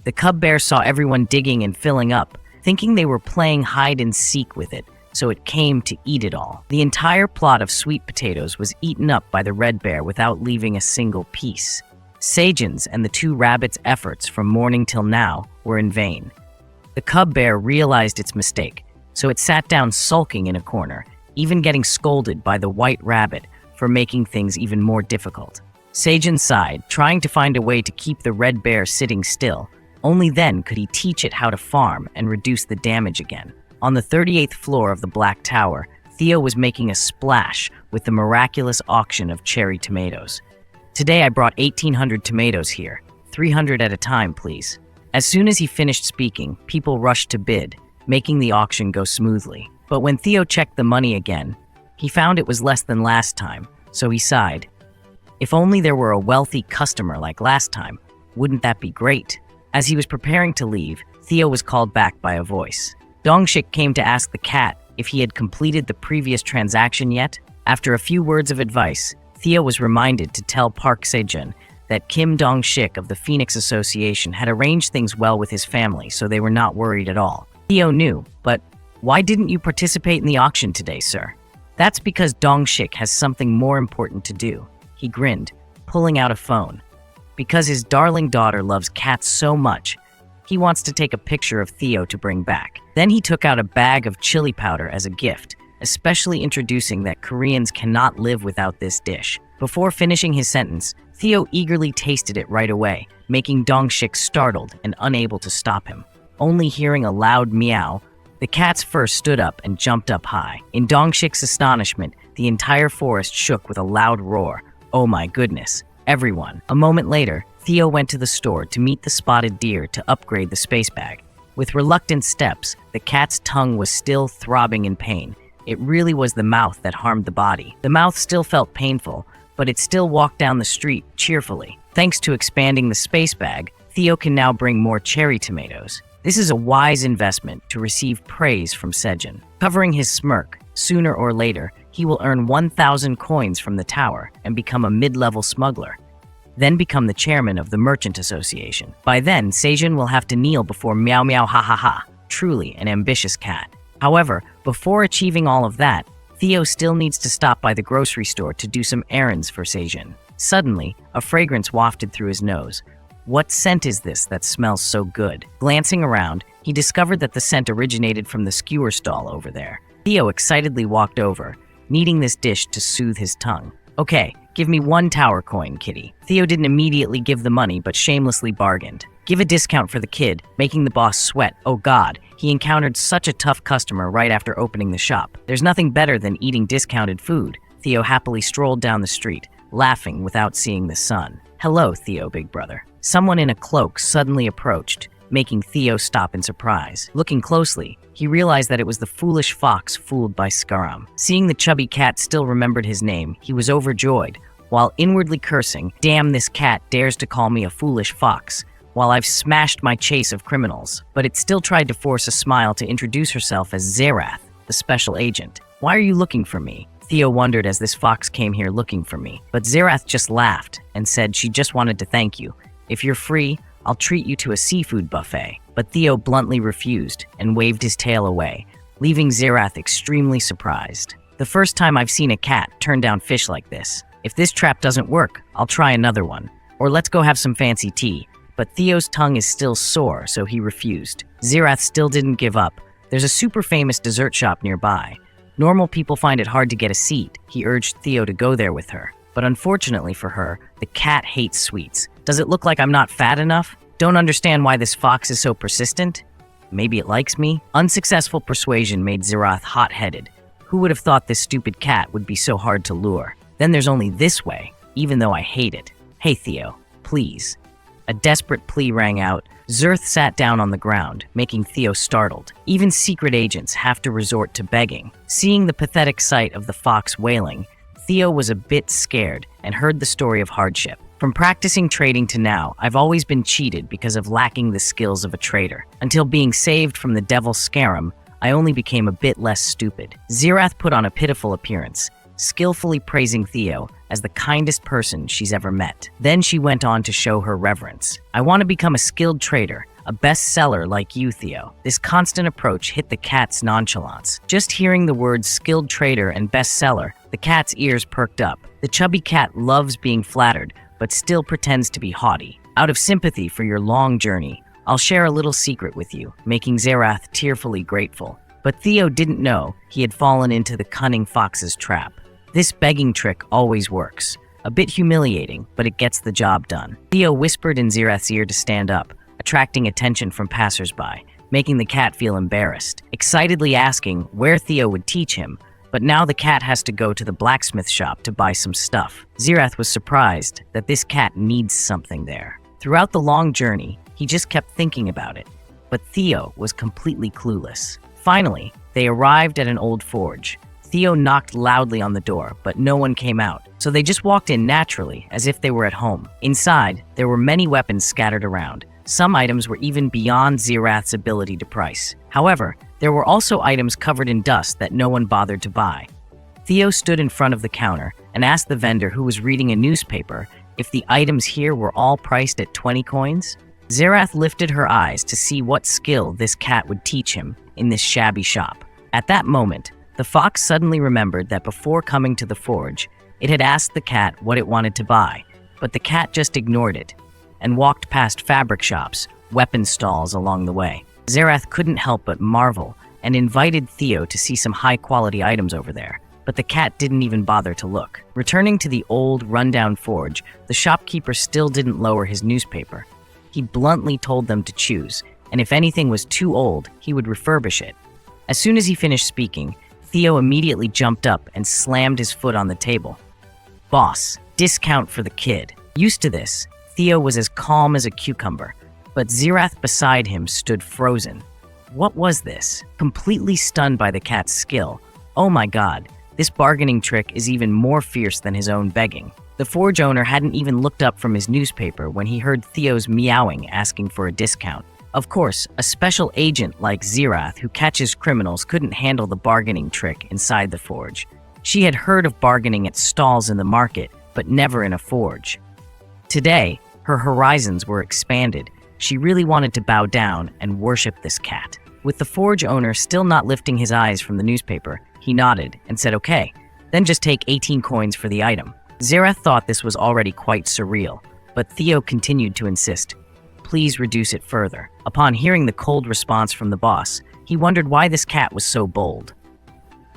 The cub bear saw everyone digging and filling up, thinking they were playing hide and seek with it, so it came to eat it all. The entire plot of sweet potatoes was eaten up by the red bear without leaving a single piece. Sejun's and the 2 rabbits' efforts from morning till now were in vain. The cub bear realized its mistake, so it sat down sulking in a corner, even getting scolded by the white rabbit for making things even more difficult. Sejun sighed, trying to find a way to keep the red bear sitting still. Only then could he teach it how to farm and reduce the damage again. On the 38th floor of the Black Tower, Theo was making a splash with the miraculous auction of cherry tomatoes. "Today I brought 1,800 tomatoes here. 300 at a time, please." As soon as he finished speaking, people rushed to bid, making the auction go smoothly. But when Theo checked the money again, he found it was less than last time, so he sighed. If only there were a wealthy customer like last time, wouldn't that be great? As he was preparing to leave, Theo was called back by a voice. Dongshik came to ask the cat if he had completed the previous transaction yet. After a few words of advice, Theo was reminded to tell Park Sejun that Kim Dong-shik of the Phoenix Association had arranged things well with his family, so they were not worried at all. Theo knew, but why didn't you participate in the auction today, sir? That's because Dong-shik has something more important to do. He grinned, pulling out a phone. Because his darling daughter loves cats so much, he wants to take a picture of Theo to bring back. Then he took out a bag of chili powder as a gift, especially introducing that Koreans cannot live without this dish. Before finishing his sentence, Theo eagerly tasted it right away, making Dong-shik startled and unable to stop him. Only hearing a loud meow, the cats first stood up and jumped up high. In Dong-shik's astonishment, the entire forest shook with a loud roar. Oh my goodness, everyone. A moment later, Theo went to the store to meet the spotted deer to upgrade the space bag. With reluctant steps, the cat's tongue was still throbbing in pain. It really was the mouth that harmed the body. The mouth still felt painful, but it still walked down the street cheerfully. Thanks to expanding the space bag, Theo can now bring more cherry tomatoes. This is a wise investment to receive praise from Sejun. Covering his smirk, sooner or later, he will earn 1,000 coins from the tower and become a mid-level smuggler, then become the chairman of the Merchant Association. By then, Sejun will have to kneel before Meow Meow Ha Ha Ha, truly an ambitious cat. However, before achieving all of that, Theo still needs to stop by the grocery store to do some errands for Sejun. Suddenly, a fragrance wafted through his nose. What scent is this that smells so good? Glancing around, he discovered that the scent originated from the skewer stall over there. Theo excitedly walked over, needing this dish to soothe his tongue. Okay, give me 1 tower coin, kitty. Theo didn't immediately give the money, but shamelessly bargained. Give a discount for the kid, making the boss sweat. Oh God, he encountered such a tough customer right after opening the shop. There's nothing better than eating discounted food. Theo happily strolled down the street, laughing without seeing the sun. Hello, Theo, big brother. Someone in a cloak suddenly approached, making Theo stop in surprise. Looking closely, he realized that it was the foolish fox fooled by Skaram. Seeing the chubby cat still remembered his name, he was overjoyed, while inwardly cursing, "Damn, this cat dares to call me a foolish fox, while I've smashed my chase of criminals." But it still tried to force a smile to introduce herself as Zerath, the special agent. "Why are you looking for me?" Theo wondered as this fox came here looking for me. But Zerath just laughed and said she just wanted to thank you. "If you're free, I'll treat you to a seafood buffet." But Theo bluntly refused and waved his tail away, leaving Zerath extremely surprised. "The first time I've seen a cat turn down fish like this. If this trap doesn't work, I'll try another one. Or let's go have some fancy tea." But Theo's tongue is still sore, so he refused. Zerath still didn't give up. There's a super famous dessert shop nearby. Normal people find it hard to get a seat. He urged Theo to go there with her. But unfortunately for her, the cat hates sweets. "Does it look like I'm not fat enough? Don't understand why this fox is so persistent? Maybe it likes me?" Unsuccessful persuasion made Zerath hot-headed. Who would have thought this stupid cat would be so hard to lure? Then there's only this way, even though I hate it. "Hey Theo, please." A desperate plea rang out. Zerth sat down on the ground, making Theo startled. Even secret agents have to resort to begging. Seeing the pathetic sight of the fox wailing, Theo was a bit scared and heard the story of hardship. "From practicing trading to now, I've always been cheated because of lacking the skills of a trader. Until being saved from the devil Skaram, I only became a bit less stupid." Zerath put on a pitiful appearance, skillfully praising Theo as the kindest person she's ever met. Then she went on to show her reverence. "I want to become a skilled trader, a bestseller like you, Theo." This constant approach hit the cat's nonchalance. Just hearing the words skilled trader and bestseller, the cat's ears perked up. The chubby cat loves being flattered, but still pretends to be haughty. "Out of sympathy for your long journey, I'll share a little secret with you," making Zerath tearfully grateful. But Theo didn't know he had fallen into the cunning fox's trap. This begging trick always works. A bit humiliating, but it gets the job done. Theo whispered in Zerath's ear to stand up, attracting attention from passersby, making the cat feel embarrassed, excitedly asking where Theo would teach him. But now the cat has to go to the blacksmith shop to buy some stuff. Zerath was surprised that this cat needs something there. Throughout the long journey, he just kept thinking about it. But Theo was completely clueless. Finally, they arrived at an old forge. Theo knocked loudly on the door, but no one came out, so they just walked in naturally, as if they were at home. Inside, there were many weapons scattered around. Some items were even beyond Zerath's ability to price. However, there were also items covered in dust that no one bothered to buy. Theo stood in front of the counter and asked the vendor, who was reading a newspaper, if the items here were all priced at 20 coins. Zerath lifted her eyes to see what skill this cat would teach him in this shabby shop. At that moment, the fox suddenly remembered that before coming to the forge, it had asked the cat what it wanted to buy, but the cat just ignored it and walked past fabric shops, weapon stalls along the way. Zerath couldn't help but marvel and invited Theo to see some high-quality items over there, but the cat didn't even bother to look. Returning to the old, rundown forge, the shopkeeper still didn't lower his newspaper. He bluntly told them to choose, and if anything was too old, he would refurbish it. As soon as he finished speaking, Theo immediately jumped up and slammed his foot on the table. "Boss, discount for the kid." Used to this, Theo was as calm as a cucumber, but Zerath beside him stood frozen. What was this? Completely stunned by the cat's skill, Oh my god, this bargaining trick is even more fierce than his own begging. The forge owner hadn't even looked up from his newspaper when he heard Theo's meowing asking for a discount. Of course, a special agent like Zerath who catches criminals couldn't handle the bargaining trick inside the forge. She had heard of bargaining at stalls in the market, but never in a forge. Today, her horizons were expanded. She really wanted to bow down and worship this cat. With the forge owner still not lifting his eyes from the newspaper, he nodded and said okay, then just take 18 coins for the item. Zerath thought this was already quite surreal, but Theo continued to insist. Please reduce it further. Upon hearing the cold response from the boss, he wondered why this cat was so bold.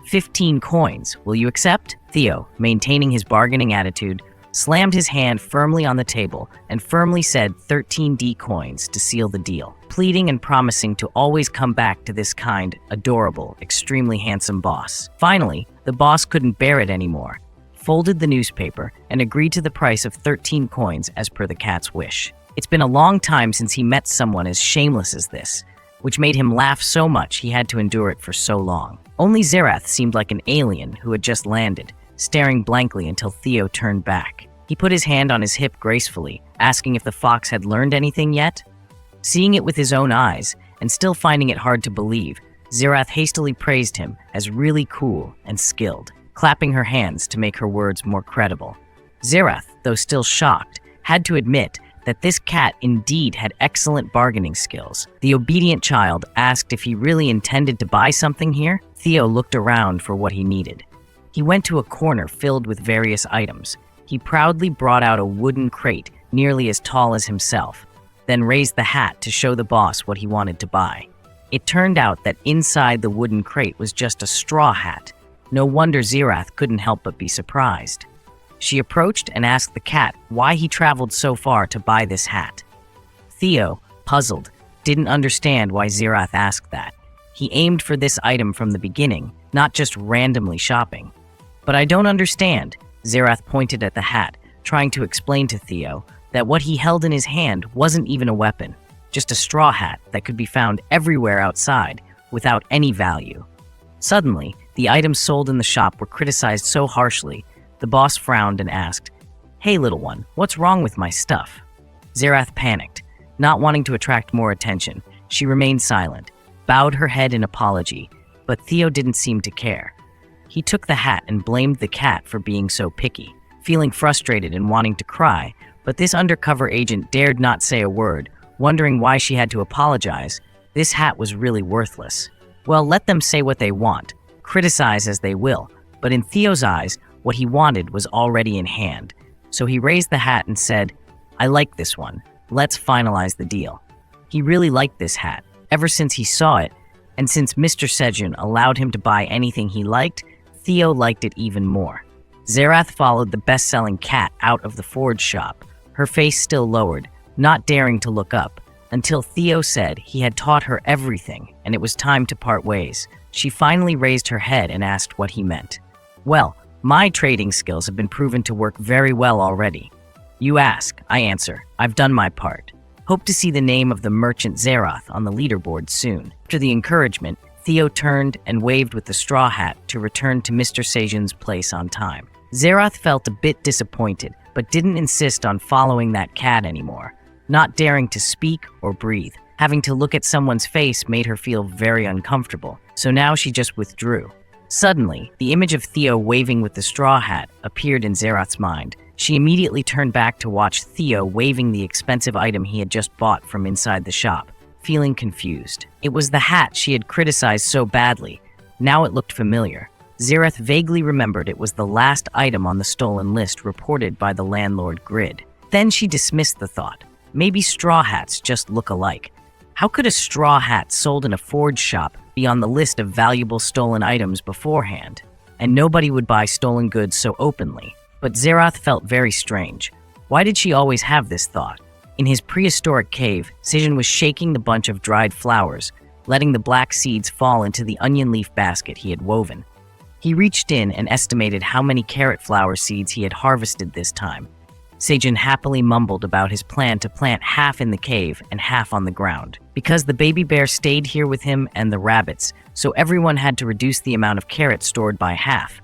15 coins, will you accept? Theo, maintaining his bargaining attitude, slammed his hand firmly on the table and firmly said 13D coins to seal the deal, pleading and promising to always come back to this kind, adorable, extremely handsome boss. Finally, the boss couldn't bear it anymore, folded the newspaper, and agreed to the price of 13 coins as per the cat's wish. It's been a long time since he met someone as shameless as this, which made him laugh so much he had to endure it for so long. Only Zerath seemed like an alien who had just landed, staring blankly until Theo turned back. He put his hand on his hip gracefully, asking if the fox had learned anything yet. Seeing it with his own eyes, and still finding it hard to believe, Zerath hastily praised him as really cool and skilled, clapping her hands to make her words more credible. Zerath, though still shocked, had to admit that this cat indeed had excellent bargaining skills. The obedient child asked if he really intended to buy something here. Theo looked around for what he needed. He went to a corner filled with various items. He proudly brought out a wooden crate nearly as tall as himself, then raised the hat to show the boss what he wanted to buy. It turned out that inside the wooden crate was just a straw hat. No wonder Zerath couldn't help but be surprised. She approached and asked the cat why he traveled so far to buy this hat. Theo, puzzled, didn't understand why Zerath asked that. He aimed for this item from the beginning, not just randomly shopping. But I don't understand. Zerath pointed at the hat, trying to explain to Theo that what he held in his hand wasn't even a weapon, just a straw hat that could be found everywhere outside without any value. Suddenly, the items sold in the shop were criticized so harshly, the boss frowned and asked, "Hey little one, what's wrong with my stuff?" Zerath panicked, not wanting to attract more attention. She remained silent, bowed her head in apology, but Theo didn't seem to care. He took the hat and blamed the cat for being so picky, feeling frustrated and wanting to cry, but this undercover agent dared not say a word, wondering why she had to apologize. This hat was really worthless. Well, let them say what they want, criticize as they will, but in Theo's eyes, what he wanted was already in hand. So he raised the hat and said, "I like this one. Let's finalize the deal." He really liked this hat, ever since he saw it, and since Mr. Sejun allowed him to buy anything he liked, Theo liked it even more. Zerath followed the best-selling cat out of the forge shop, her face still lowered, not daring to look up, until Theo said he had taught her everything and it was time to part ways. She finally raised her head and asked what he meant. "Well, my trading skills have been proven to work very well already. You ask, I answer. I've done my part. Hope to see the name of the merchant Zerath on the leaderboard soon." After the encouragement, Theo turned and waved with the straw hat to return to Mr. Sejun's place on time. Zerath felt a bit disappointed, but didn't insist on following that cat anymore. Not daring to speak or breathe, having to look at someone's face made her feel very uncomfortable, so now she just withdrew. Suddenly, the image of Theo waving with the straw hat appeared in Zerath's mind. She immediately turned back to watch Theo waving the expensive item he had just bought from inside the shop, feeling confused. It was the hat she had criticized so badly. Now it looked familiar. Zerath vaguely remembered it was the last item on the stolen list reported by the landlord grid. Then she dismissed the thought. Maybe straw hats just look alike. How could a straw hat sold in a forge shop be on the list of valuable stolen items beforehand? And nobody would buy stolen goods so openly. But Zerath felt very strange. Why did she always have this thought? In his prehistoric cave, Sejun was shaking the bunch of dried flowers, letting the black seeds fall into the onion leaf basket he had woven. He reached in and estimated how many carrot flower seeds he had harvested this time. Sejun happily mumbled about his plan to plant half in the cave and half on the ground. Because the baby bear stayed here with him and the rabbits, so everyone had to reduce the amount of carrots stored by half,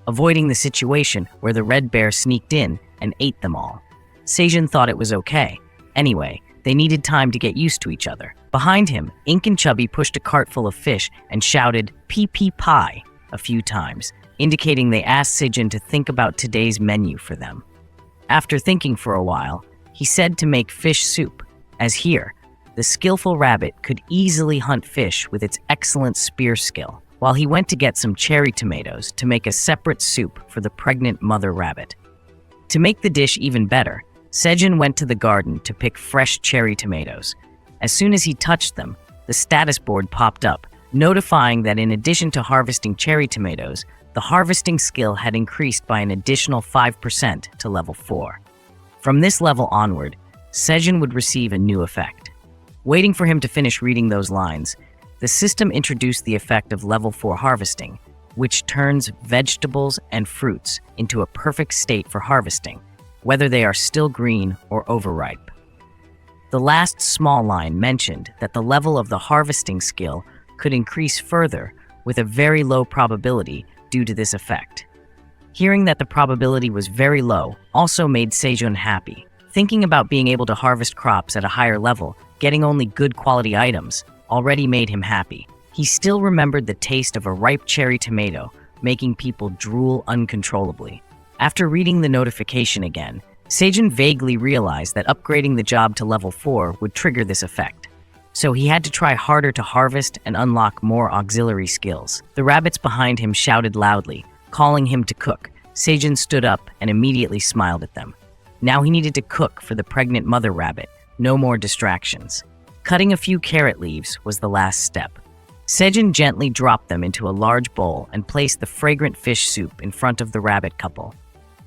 avoiding the situation where the red bear sneaked in and ate them all. Sejun thought it was okay. Anyway, they needed time to get used to each other. Behind him, Ink and Chubby pushed a cart full of fish and shouted "Pee Pee Pie" a few times, indicating they asked Sejun to think about today's menu for them. After thinking for a while, he said to make fish soup, as here, the skillful rabbit could easily hunt fish with its excellent spear skill, while he went to get some cherry tomatoes to make a separate soup for the pregnant mother rabbit. To make the dish even better, Sejun went to the garden to pick fresh cherry tomatoes. As soon as he touched them, the status board popped up, notifying that in addition to harvesting cherry tomatoes, the harvesting skill had increased by an additional 5% to level 4. From this level onward, Sejun would receive a new effect. Waiting for him to finish reading those lines, the system introduced the effect of level 4 harvesting, which turns vegetables and fruits into a perfect state for harvesting, whether they are still green or overripe. The last small line mentioned that the level of the harvesting skill could increase further with a very low probability due to this effect. Hearing that the probability was very low also made Sejun happy. Thinking about being able to harvest crops at a higher level, getting only good quality items, already made him happy. He still remembered the taste of a ripe cherry tomato, making people drool uncontrollably. After reading the notification again, Sejun vaguely realized that upgrading the job to level 4 would trigger this effect. So he had to try harder to harvest and unlock more auxiliary skills. The rabbits behind him shouted loudly, calling him to cook. Sejun stood up and immediately smiled at them. Now he needed to cook for the pregnant mother rabbit, no more distractions. Cutting a few carrot leaves was the last step. Sejun gently dropped them into a large bowl and placed the fragrant fish soup in front of the rabbit couple.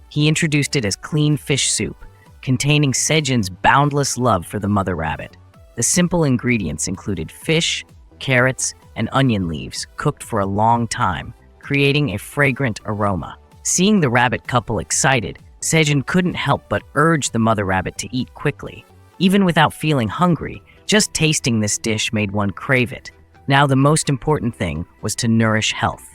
He introduced it as clean fish soup, containing Sejun's boundless love for the mother rabbit. The simple ingredients included fish, carrots, and onion leaves cooked for a long time, creating a fragrant aroma. Seeing the rabbit couple excited, Sejun couldn't help but urge the mother rabbit to eat quickly. Even without feeling hungry, just tasting this dish made one crave it. Now the most important thing was to nourish health.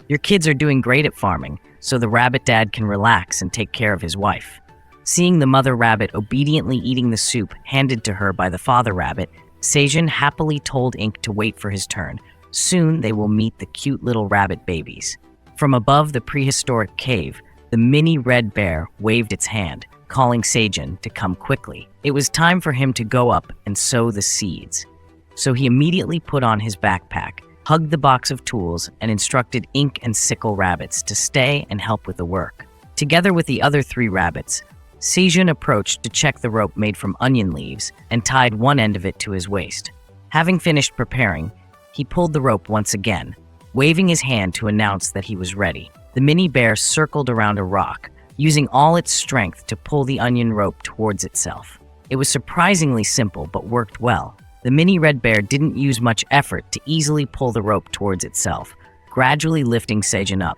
Your kids are doing great at farming, so the rabbit dad can relax and take care of his wife. Seeing the mother rabbit obediently eating the soup handed to her by the father rabbit, Sejun happily told Ink to wait for his turn. Soon they will meet the cute little rabbit babies. From above the prehistoric cave, the mini red bear waved its hand, calling Sejun to come quickly. It was time for him to go up and sow the seeds. So he immediately put on his backpack, hugged the box of tools, and instructed Ink and Sickle rabbits to stay and help with the work. Together with the other 3 rabbits, Sejun approached to check the rope made from onion leaves and tied one end of it to his waist. Having finished preparing, he pulled the rope once again, waving his hand to announce that he was ready. The mini bear circled around a rock, using all its strength to pull the onion rope towards itself. It was surprisingly simple but worked well. The mini red bear didn't use much effort to easily pull the rope towards itself, gradually lifting Sejun up.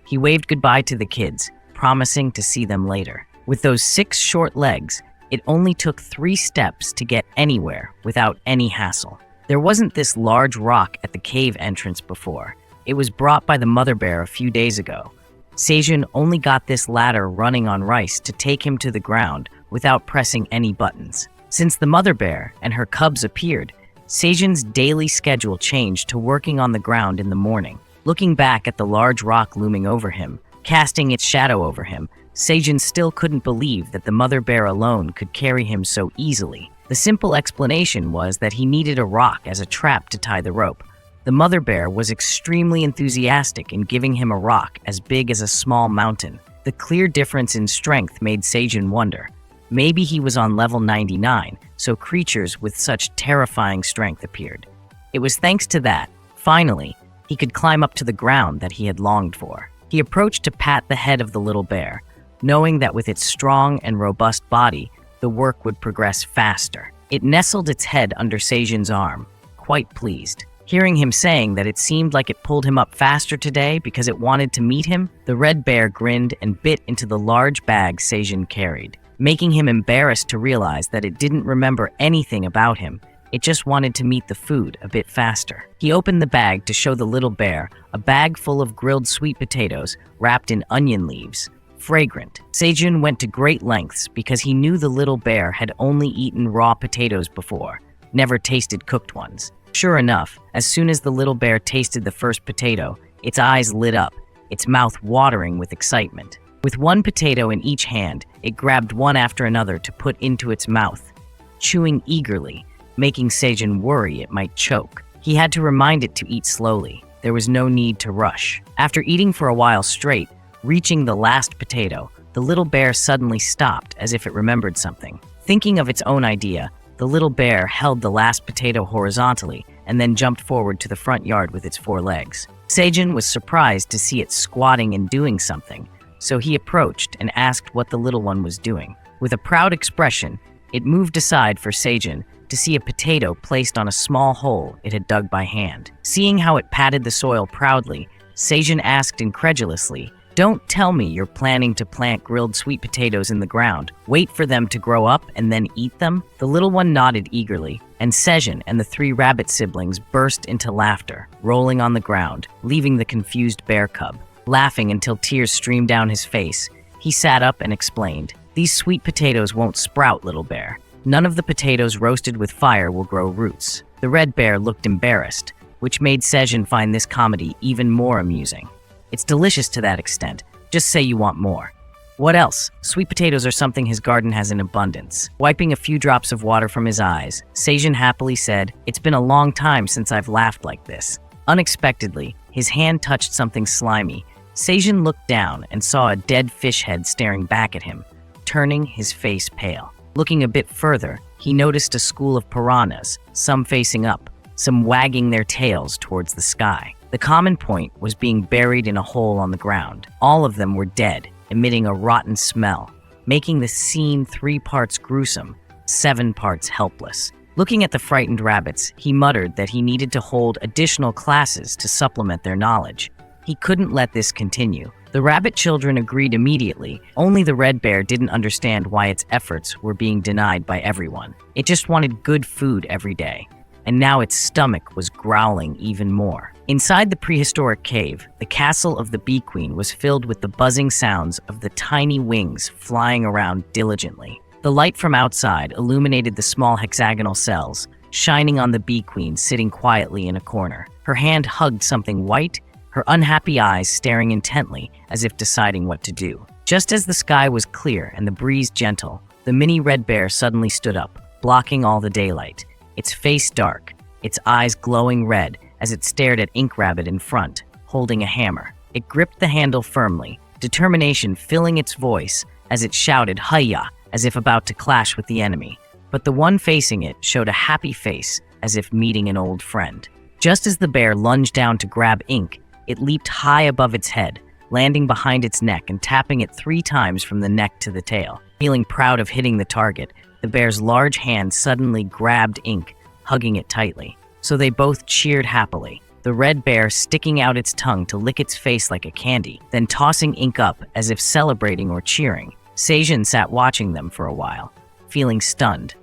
He waved goodbye to the kids, promising to see them later. With those 6 short legs, it only took 3 steps to get anywhere without any hassle. There wasn't this large rock at the cave entrance before. It was brought by the mother bear a few days ago. Sejun only got this ladder running on rice to take him to the ground without pressing any buttons. Since the mother bear and her cubs appeared, Sejun's daily schedule changed to working on the ground in the morning. Looking back at the large rock looming over him, casting its shadow over him, Sejun still couldn't believe that the mother bear alone could carry him so easily. The simple explanation was that he needed a rock as a trap to tie the rope. The mother bear was extremely enthusiastic in giving him a rock as big as a small mountain. The clear difference in strength made Sejun wonder. Maybe he was on level 99, so creatures with such terrifying strength appeared. It was thanks to that, finally, he could climb up to the ground that he had longed for. He approached to pat the head of the little bear, knowing that with its strong and robust body, the work would progress faster. It nestled its head under Sejun's arm, quite pleased. Hearing him saying that it seemed like it pulled him up faster today because it wanted to meet him, the red bear grinned and bit into the large bag Sejun carried, making him embarrassed to realize that it didn't remember anything about him. It just wanted to meet the food a bit faster. He opened the bag to show the little bear a bag full of grilled sweet potatoes wrapped in onion leaves, fragrant. Sejun went to great lengths because he knew the little bear had only eaten raw potatoes before, never tasted cooked ones. Sure enough, as soon as the little bear tasted the first potato, its eyes lit up, its mouth watering with excitement. With one potato in each hand, it grabbed one after another to put into its mouth, chewing eagerly, making Sejun worry it might choke. He had to remind it to eat slowly. There was no need to rush. After eating for a while straight, reaching the last potato, the little bear suddenly stopped as if it remembered something. Thinking of its own idea, the little bear held the last potato horizontally and then jumped forward to the front yard with its 4 legs. Sejun was surprised to see it squatting and doing something, so he approached and asked what the little one was doing. With a proud expression, it moved aside for Sejun to see a potato placed on a small hole it had dug by hand. Seeing how it patted the soil proudly, Sejun asked incredulously, "Don't tell me you're planning to plant grilled sweet potatoes in the ground. Wait for them to grow up and then eat them?" The little one nodded eagerly, and Sejun and the 3 rabbit siblings burst into laughter, rolling on the ground, leaving the confused bear cub. Laughing until tears streamed down his face, he sat up and explained, "These sweet potatoes won't sprout, little bear. None of the potatoes roasted with fire will grow roots." The red bear looked embarrassed, which made Sejun find this comedy even more amusing. "It's delicious to that extent. Just say you want more." "What else? Sweet potatoes are something his garden has in abundance." Wiping a few drops of water from his eyes, Sejun happily said, "It's been a long time since I've laughed like this." Unexpectedly, his hand touched something slimy. Sejun looked down and saw a dead fish head staring back at him, turning his face pale. Looking a bit further, he noticed a school of piranhas, some facing up, some wagging their tails towards the sky. The common point was being buried in a hole on the ground. All of them were dead, emitting a rotten smell, making the scene 3 parts gruesome, 7 parts helpless. Looking at the frightened rabbits, he muttered that he needed to hold additional classes to supplement their knowledge. He couldn't let this continue. The rabbit children agreed immediately, only the red bear didn't understand why its efforts were being denied by everyone. It just wanted good food every day, and now its stomach was growling even more. Inside the prehistoric cave, the castle of the bee queen was filled with the buzzing sounds of the tiny wings flying around diligently. The light from outside illuminated the small hexagonal cells, shining on the bee queen sitting quietly in a corner. Her hand hugged something white, her unhappy eyes staring intently as if deciding what to do. Just as the sky was clear and the breeze gentle, the mini red bear suddenly stood up, blocking all the daylight, its face dark, its eyes glowing red as it stared at Ink Rabbit in front, holding a hammer. It gripped the handle firmly, determination filling its voice as it shouted "Hiya!" as if about to clash with the enemy. But the one facing it showed a happy face as if meeting an old friend. Just as the bear lunged down to grab Ink, it leaped high above its head, landing behind its neck and tapping it 3 times from the neck to the tail. Feeling proud of hitting the target, the bear's large hand suddenly grabbed Ink, hugging it tightly. So they both cheered happily, the red bear sticking out its tongue to lick its face like a candy, then tossing Ink up as if celebrating or cheering. Sejun sat watching them for a while, feeling stunned,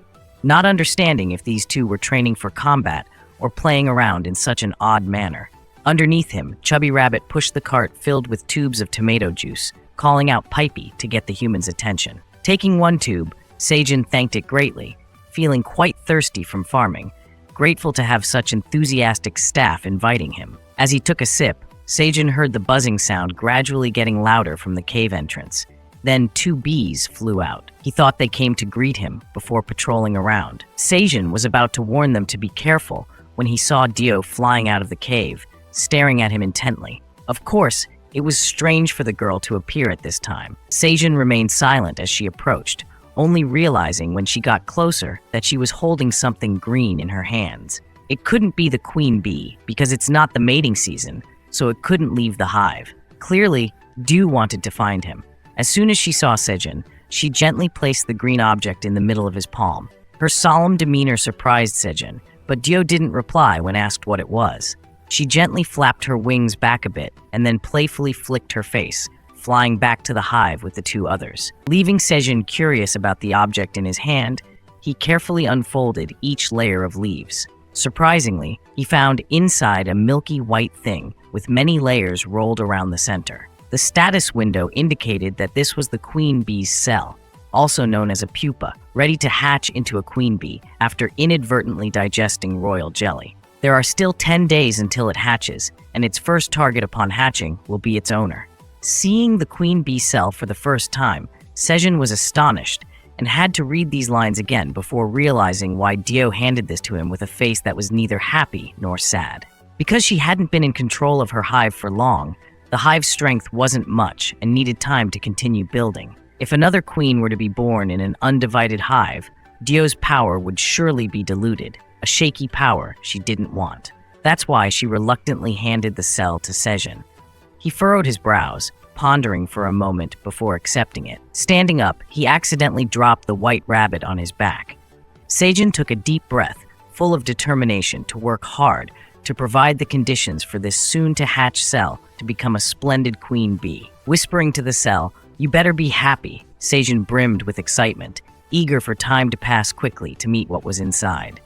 not understanding if these two were training for combat or playing around in such an odd manner. Underneath him, Chubby Rabbit pushed the cart filled with tubes of tomato juice, calling out Pipey to get the human's attention. Taking one tube, Sejun thanked it greatly, feeling quite thirsty from farming, grateful to have such enthusiastic staff inviting him. As he took a sip, Sejun heard the buzzing sound gradually getting louder from the cave entrance. Then 2 bees flew out. He thought they came to greet him before patrolling around. Sejun was about to warn them to be careful when he saw Dio flying out of the cave, staring at him intently. Of course, it was strange for the girl to appear at this time. Sejun remained silent as she approached, only realizing when she got closer that she was holding something green in her hands. It couldn't be the queen bee, because it's not the mating season, so it couldn't leave the hive. Clearly, Dew wanted to find him. As soon as she saw Sejun, she gently placed the green object in the middle of his palm. Her solemn demeanor surprised Sejun, but Dio didn't reply when asked what it was. She gently flapped her wings back a bit and then playfully flicked her face, flying back to the hive with the two others. Leaving Sejun curious about the object in his hand, he carefully unfolded each layer of leaves. Surprisingly, he found inside a milky white thing with many layers rolled around the center. The status window indicated that this was the queen bee's cell, also known as a pupa, ready to hatch into a queen bee after inadvertently digesting royal jelly. There are still 10 days until it hatches, and its first target upon hatching will be its owner. Seeing the queen bee cell for the first time, Sejun was astonished and had to read these lines again before realizing why Dio handed this to him with a face that was neither happy nor sad. Because she hadn't been in control of her hive for long, the hive's strength wasn't much and needed time to continue building. If another queen were to be born in an undivided hive, Dio's power would surely be diluted, a shaky power she didn't want. That's why she reluctantly handed the cell to Sejun. He furrowed his brows, pondering for a moment before accepting it. Standing up, he accidentally dropped the white rabbit on his back. Sejun took a deep breath, full of determination to work hard to provide the conditions for this soon-to-hatch cell to become a splendid queen bee. Whispering to the cell, "You better be happy," Sejun brimmed with excitement, eager for time to pass quickly to meet what was inside.